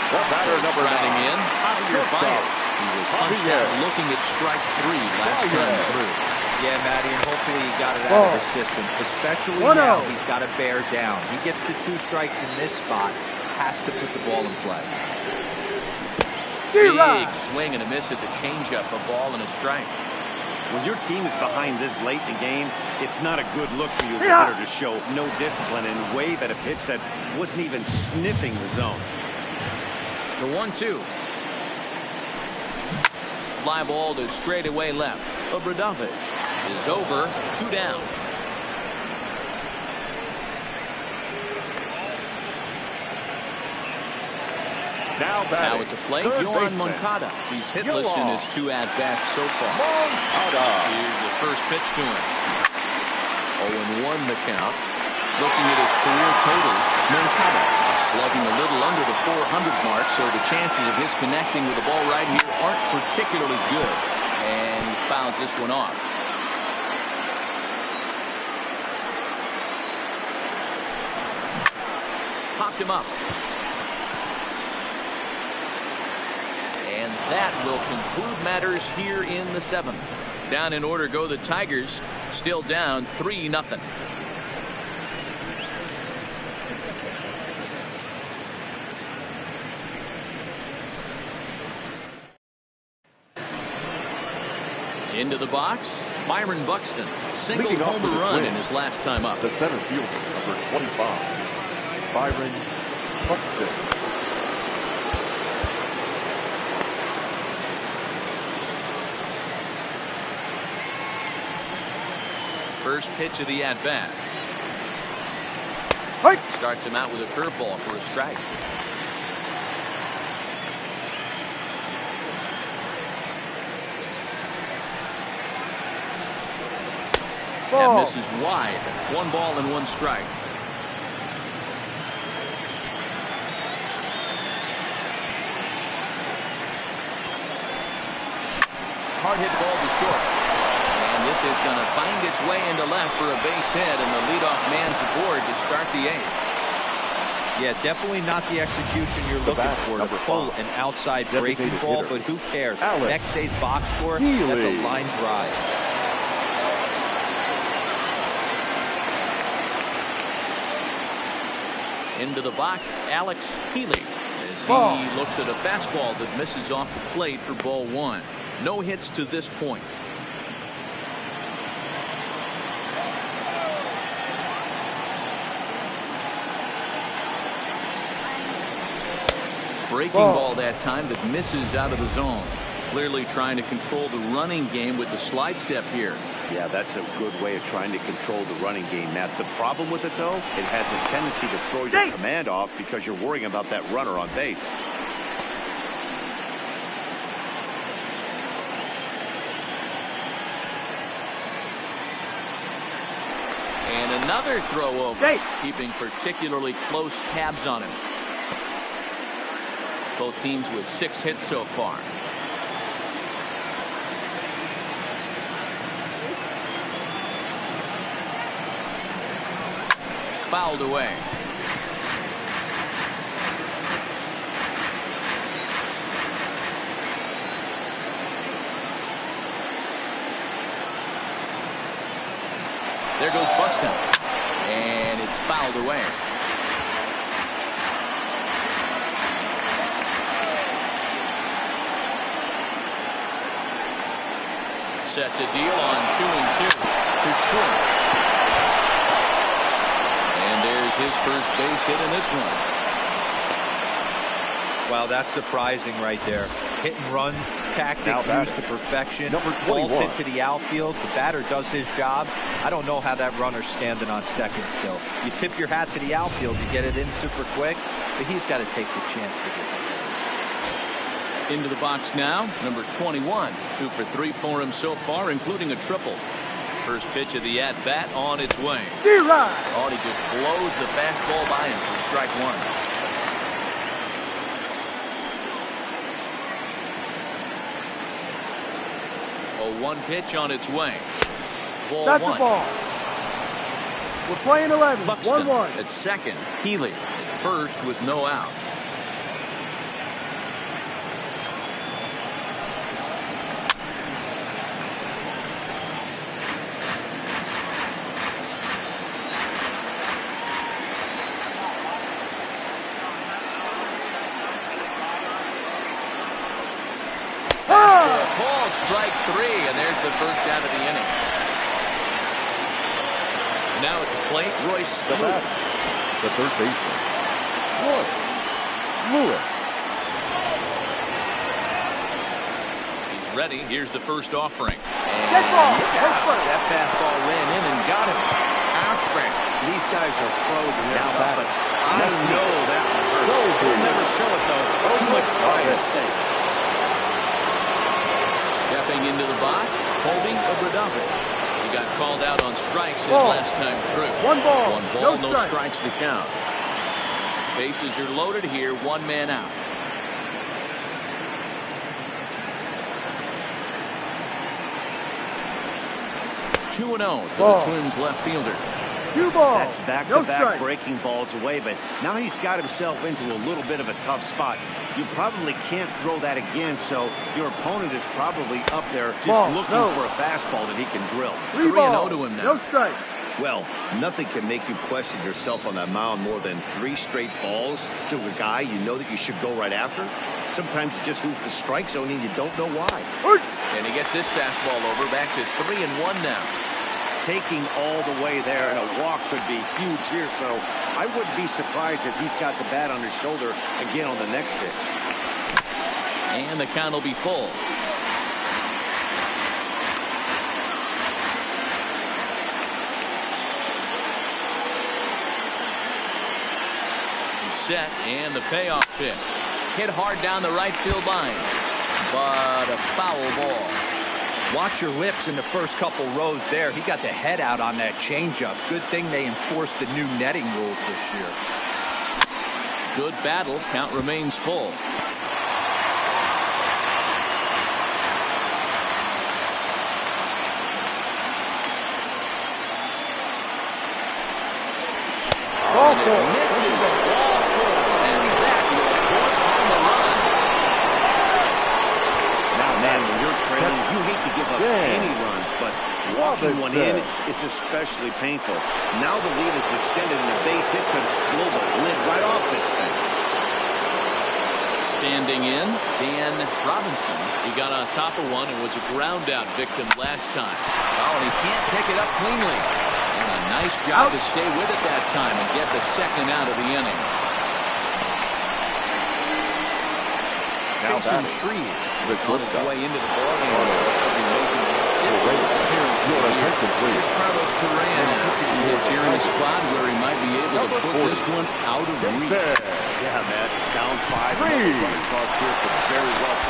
The batter number Batting 9. in. Javier Baez. He was punched out looking at strike 3 last time through. Yeah, Matty, and hopefully he got it out of his system. Especially 1-0. now, he's got to bear down. He gets the 2 strikes in this spot, has to put the ball in play. Big swing and a miss at the changeup. A ball and a strike. When your team is behind this late in the game, it's not a good look for you as a hitter to show no discipline and wave at a pitch that wasn't even sniffing the zone. The 1-2. Fly ball to straightaway left. Obradovich is over. 2 down. Now Now at the plate, Yohan Moncada. He's hitless in his 2 at-bats so far. Moncada. Here's the first pitch to him. 0-1 the count. Looking at his career totals, Moncada slugging a little under the 400 mark, so the chances of his connecting with the ball right here aren't particularly good. And he fouls this one off. Popped him up. And that will conclude matters here in the 7th. Down in order go the Tigers, still down 3-0. Into the box, Byron Buxton singled Leading off home with the run in Twins, his last time up. the center fielder, number 25, Byron Buxton. First pitch of the at-bat. Starts him out with a curveball for a strike. That misses wide. 1 ball and 1 strike. Hard hit ball to short. And this is going to find its way into left for a base hit, and the leadoff man's aboard to start the 8th. Yeah, definitely not the execution you're looking for to pull an outside breaking ball, but who cares? Next day's box score, that's a line drive. Into the box, Alex Healy, as he looks at a fastball that misses off the plate for ball 1. No hits to this point. Breaking ball that time that misses out of the zone. Clearly trying to control the running game with the slide step here. Yeah, that's a good way of trying to control the running game, Matt. The problem with it, though, it has a tendency to throw your command off because you're worrying about that runner on base. And another throw over, keeping particularly close tabs on him. Both teams with 6 hits so far. Fouled away. There goes Buxton. And it's fouled away. Set to deal on 2-2 to short. And there's his first base hit in this one. Wow, that's surprising right there. Hit and run tactic used to perfection. Number 21. Balls hit to the outfield. The batter does his job. I don't know how that runner's standing on second still. You tip your hat to the outfield, you get it in super quick, but he's got to take the chance to get it. Into the box now, number 21. 2 for 3 for him so far, including a triple. First pitch of the at-bat on its way. Oh, he just blows the fastball by him for strike 1. One pitch on its way. Ball That's 1. the ball. We're playing 11. Buxton 1-1. at second. Healy at first with no outs. Ball, strike 3, and there's the first out of the inning. Now at the plate, Royce Lewis. The third baseman, Royce Lewis. He's ready. Here's the first offering. And Get ball. that fastball ran in and got him. Ouchback. These guys are pros and they're Now tough, but I know that will hurt. They'll never show it, though. Too much pride at stake. Stepping into the box, Colby Obradovich. He got called out on strikes his last time through. 1 ball. 1 ball, No no strikes to count. Bases are loaded here, 1 man out. Two and 0 for the Twins left fielder. 2 balls. That's back-to-back breaking balls away, but now he's got himself into a little bit of a tough spot. You probably can't throw that again, so your opponent is probably up there just looking for a fastball that he can drill. 3-0 to him now. No strike. Well, nothing can make you question yourself on that mound more than 3 straight balls to a guy you know that you should go right after. Sometimes you just lose the strike zone and you don't know why. And he gets this fastball over, back to 3-1 now. Taking all the way there, and a walk could be huge here, so I wouldn't be surprised if he's got the bat on his shoulder again on the next pitch. And the count will be full. He's set, and the payoff pitch. Hit hard down the right field line, but a foul ball. Watch your lips in the first couple rows there. He got the head out on that changeup. Good thing they enforced the new netting rules this year. Good battle. Count remains full. Ball And it four. misses. Ball 4. And that will force home a run. Now, man, when you're trailing, you hate to give up any runs, but walking one in is especially painful. Now the lead is extended, and a base hit could blow the lid right off this thing. Standing in, Dan Robinson. He got on top of one and was a ground out victim last time. Oh, and he can't pick it up cleanly. And a nice job to stay with it that time and get the second out of the inning. Jason Shreve on his way into the ballgame. Here's Carlos Correa now. He hits here in a spot where he might be able to put this one out of reach. Yeah, man. Down 5. Running across here could very well.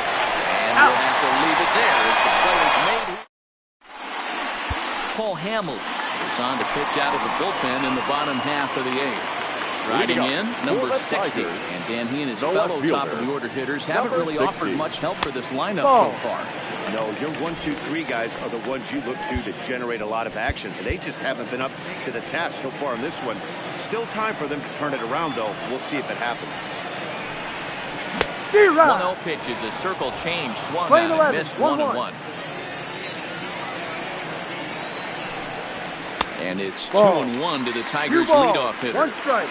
And we'll have to leave it there as the play is made. Paul Hamels It's on to pitch out of the bullpen in the bottom half of the eighth. Striding in, number 60. And Dan, he and his fellow top of the order hitters haven't really offered much help for this lineup so far. No, your 1, 2, 3 guys are the ones you look to generate a lot of action. They just haven't been up to the task so far in this one. Still time for them to turn it around, though. We'll see if it happens. 1-0 pitch is a circle change. Swung on and missed 1-1. And it's 2-1 to the Tigers' leadoff hitter. 1 strike.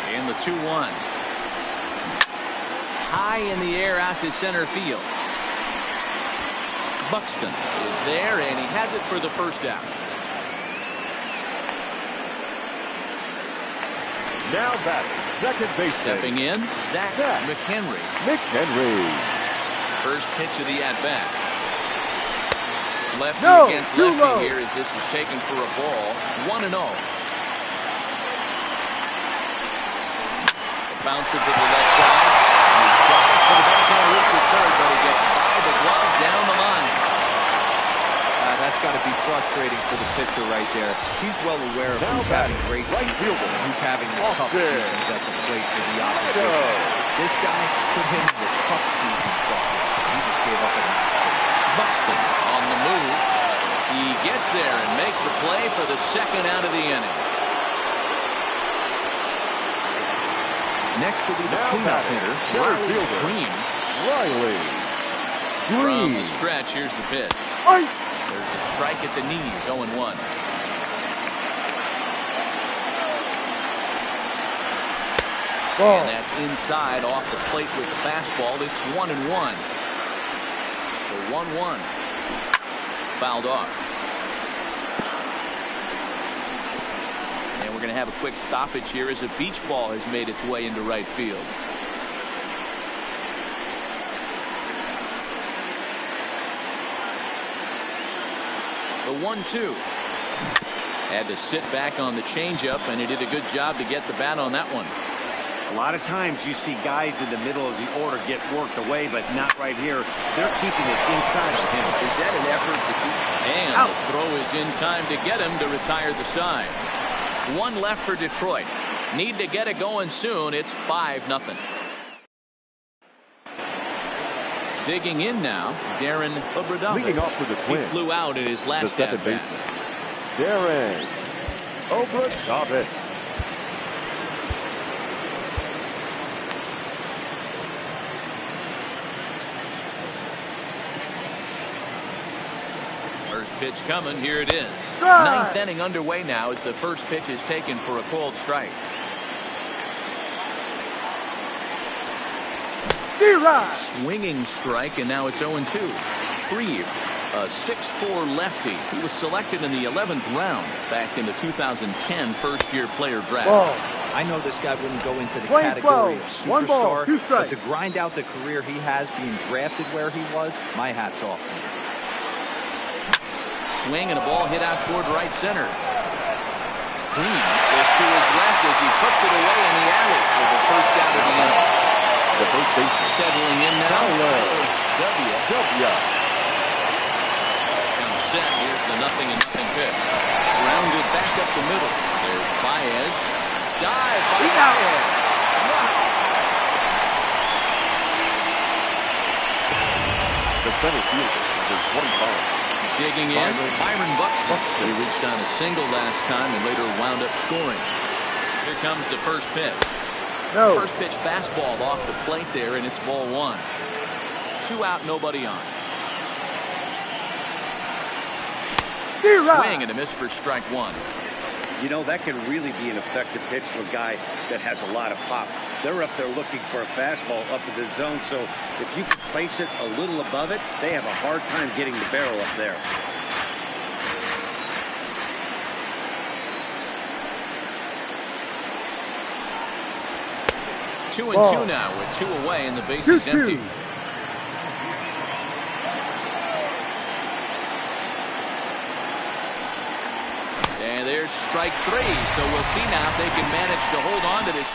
And the 2-1. High in the air out to center field. Buxton is there, and he has it for the first out. Now batting, second base. Stepping in, Zach McHenry. First pitch of the at-bat. Lefty against lefty here as this is taken for a ball. 1-0. Bounces to the left side. He tries for the backhand reach to third, but he gets by the glove down the line. That's got to be frustrating for the pitcher right there. He's well aware of who's having great seasons and who's having these tough seasons at the plate for the opposition. This guy put him in the tough season bucket. He just gave up a match. Buxton on the move. He gets there and makes the play for the second out of the inning. Next will be the cleanup hitter, Riley Green. From the stretch, here's the pitch. There's a strike at the knees, 0-1. And that's inside off the plate with the fastball. It's 1-1. The 1-1. Fouled off. And we're going to have a quick stoppage here as a beach ball has made its way into right field. The 1-2. Had to sit back on the changeup, and he did a good job to get the bat on that one. A lot of times you see guys in the middle of the order get worked away, but not right here. They're keeping it inside of him. Is that an effort to keep? And the throw is in time to get him to retire the side. One left for Detroit. Need to get it going soon. It's 5-0. Digging in now, Darren Obradovich. Leading off for the Twins. He flew out in his last second baseman, Darren Obradovich. First pitch coming. Here it is. Ninth inning underway now as the first pitch is taken for a cold strike. Swinging strike, and now it's 0-2. Shreve, a 6'4" lefty who was selected in the 11th round back in the 2010 first-year player draft. I know this guy wouldn't go into the category of superstar, but to grind out the career he has being drafted where he was, my hat's off. Swing and a ball hit out toward right center. Green is to his left as he puts it away in the alley for the first out of the inning. The first baseman settling in now. W. And set. Here's the 0-0 pitch. Grounded back up the middle. There's Baez. Dive by Baez. The center fielder, number 25. Digging in, Byron Buxton. He reached on a single last time and later wound up scoring. Here comes the first pitch. First pitch fastball off the plate there, and it's ball one. 2 out, nobody on. Swing and a miss for strike one. You know, that can really be an effective pitch to a guy that has a lot of pop. They're up there looking for a fastball up in the zone, so if you can place it a little above it, they have a hard time getting the barrel up there. Two and two now with 2 away and the base is empty. And there's strike 3. So we'll see now if they can manage to hold on to this.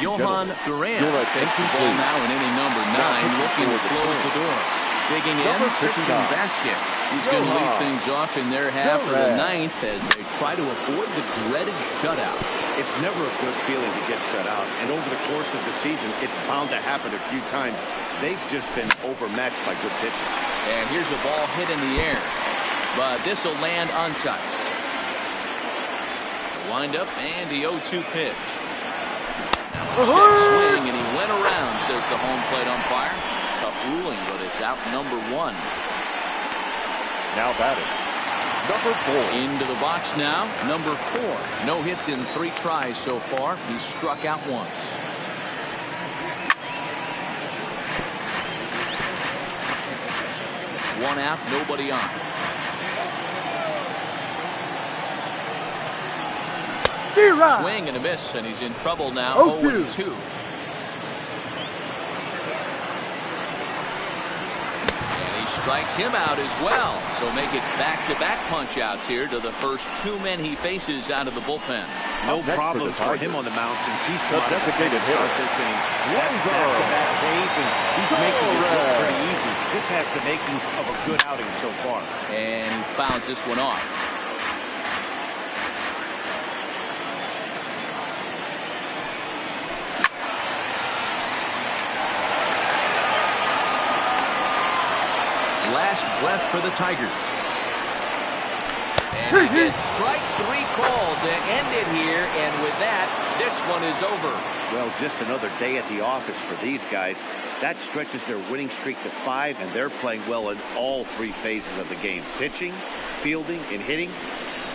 Johan Duran takes the ball now in inning number 9, looking to close the door. Digging in, Christian Vasquez. He's going to lead things off in their half of the ninth as they try to avoid the dreaded shutout. It's never a good feeling to get shut out, and over the course of the season, it's bound to happen a few times. They've just been overmatched by good pitching. And here's a ball hit in the air, but this will land untouched. The windup and the 0-2 pitch. Now a check swing, and he went around, says the home plate umpire. Tough ruling, but it's out number 1. Now batting, number 4. Into the box now, number 4. No hits in 3 tries so far. He's struck out once. One out, nobody on. Swing and a miss, and he's in trouble now. 0-2. Strikes him out as well. So make it back-to-back punch-outs here to the first 2 men he faces out of the bullpen. No problems for him on the mound since he's come out designated hitter this inning. Back-to-back Ks, and he's making it look pretty easy. This has the makings of a good outing so far. And he fouls this one off. Last breath for the Tigers. And he gets strike 3 called to end it here, and with that, this one is over. Well, just another day at the office for these guys. That stretches their winning streak to 5, and they're playing well in all 3 phases of the game. Pitching, fielding, and hitting.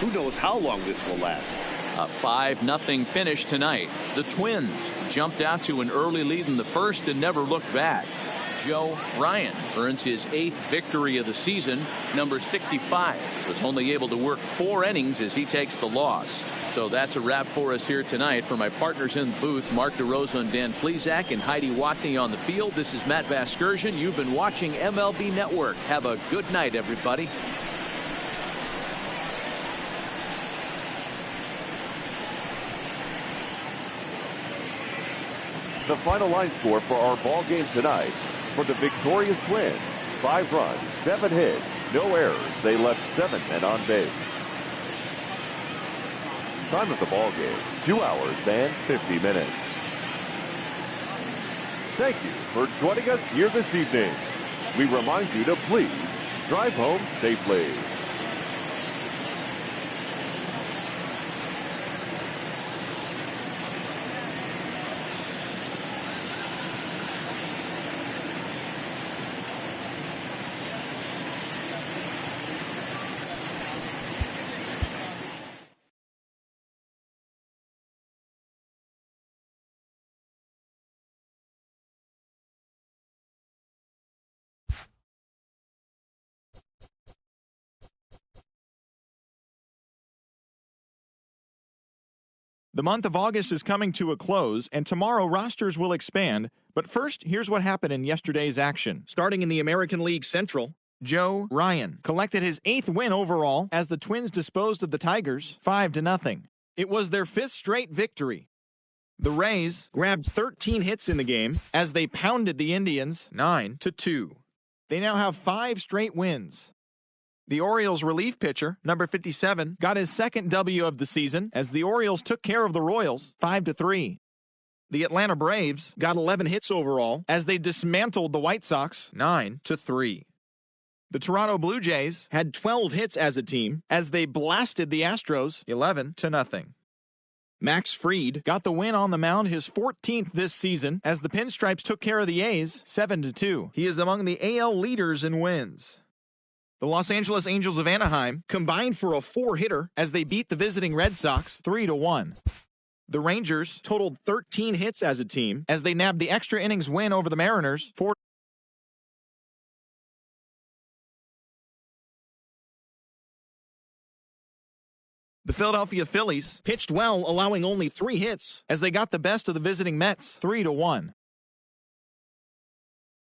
Who knows how long this will last. A 5-0 finish tonight. The Twins jumped out to an early lead in the first and never looked back. Joe Ryan earns his 8th victory of the season. Number 65 was only able to work 4 innings as he takes the loss. So that's a wrap for us here tonight. For my partners in the booth, Mark DeRosa and Dan Plesac, and Heidi Watney on the field, this is Matt Vasgersian. You've been watching MLB Network. Have a good night, everybody. The final line score for our ball game tonight. For the victorious Twins, 5 runs, 7 hits, no errors. They left 7 men on base. Time of the ball game, 2 hours and 50 minutes. Thank you for joining us here this evening. We remind you to please drive home safely. The month of August is coming to a close, and tomorrow rosters will expand. But first, here's what happened in yesterday's action. Starting in the American League Central, Joe Ryan collected his 8th win overall as the Twins disposed of the Tigers 5-0. It was their 5th straight victory. The Rays grabbed 13 hits in the game as they pounded the Indians 9-2. They now have 5 straight wins. The Orioles relief pitcher, number 57, got his 2nd W of the season as the Orioles took care of the Royals 5-3. The Atlanta Braves got 11 hits overall as they dismantled the White Sox 9-3. The Toronto Blue Jays had 12 hits as a team as they blasted the Astros 11-0. Max Fried got the win on the mound, his 14th this season, as the Pinstripes took care of the A's 7-2. He is among the AL leaders in wins. The Los Angeles Angels of Anaheim combined for a 4-hitter as they beat the visiting Red Sox 3-1. The Rangers totaled 13 hits as a team as they nabbed the extra innings win over the Mariners 4. The Philadelphia Phillies pitched well, allowing only 3 hits as they got the best of the visiting Mets 3-1.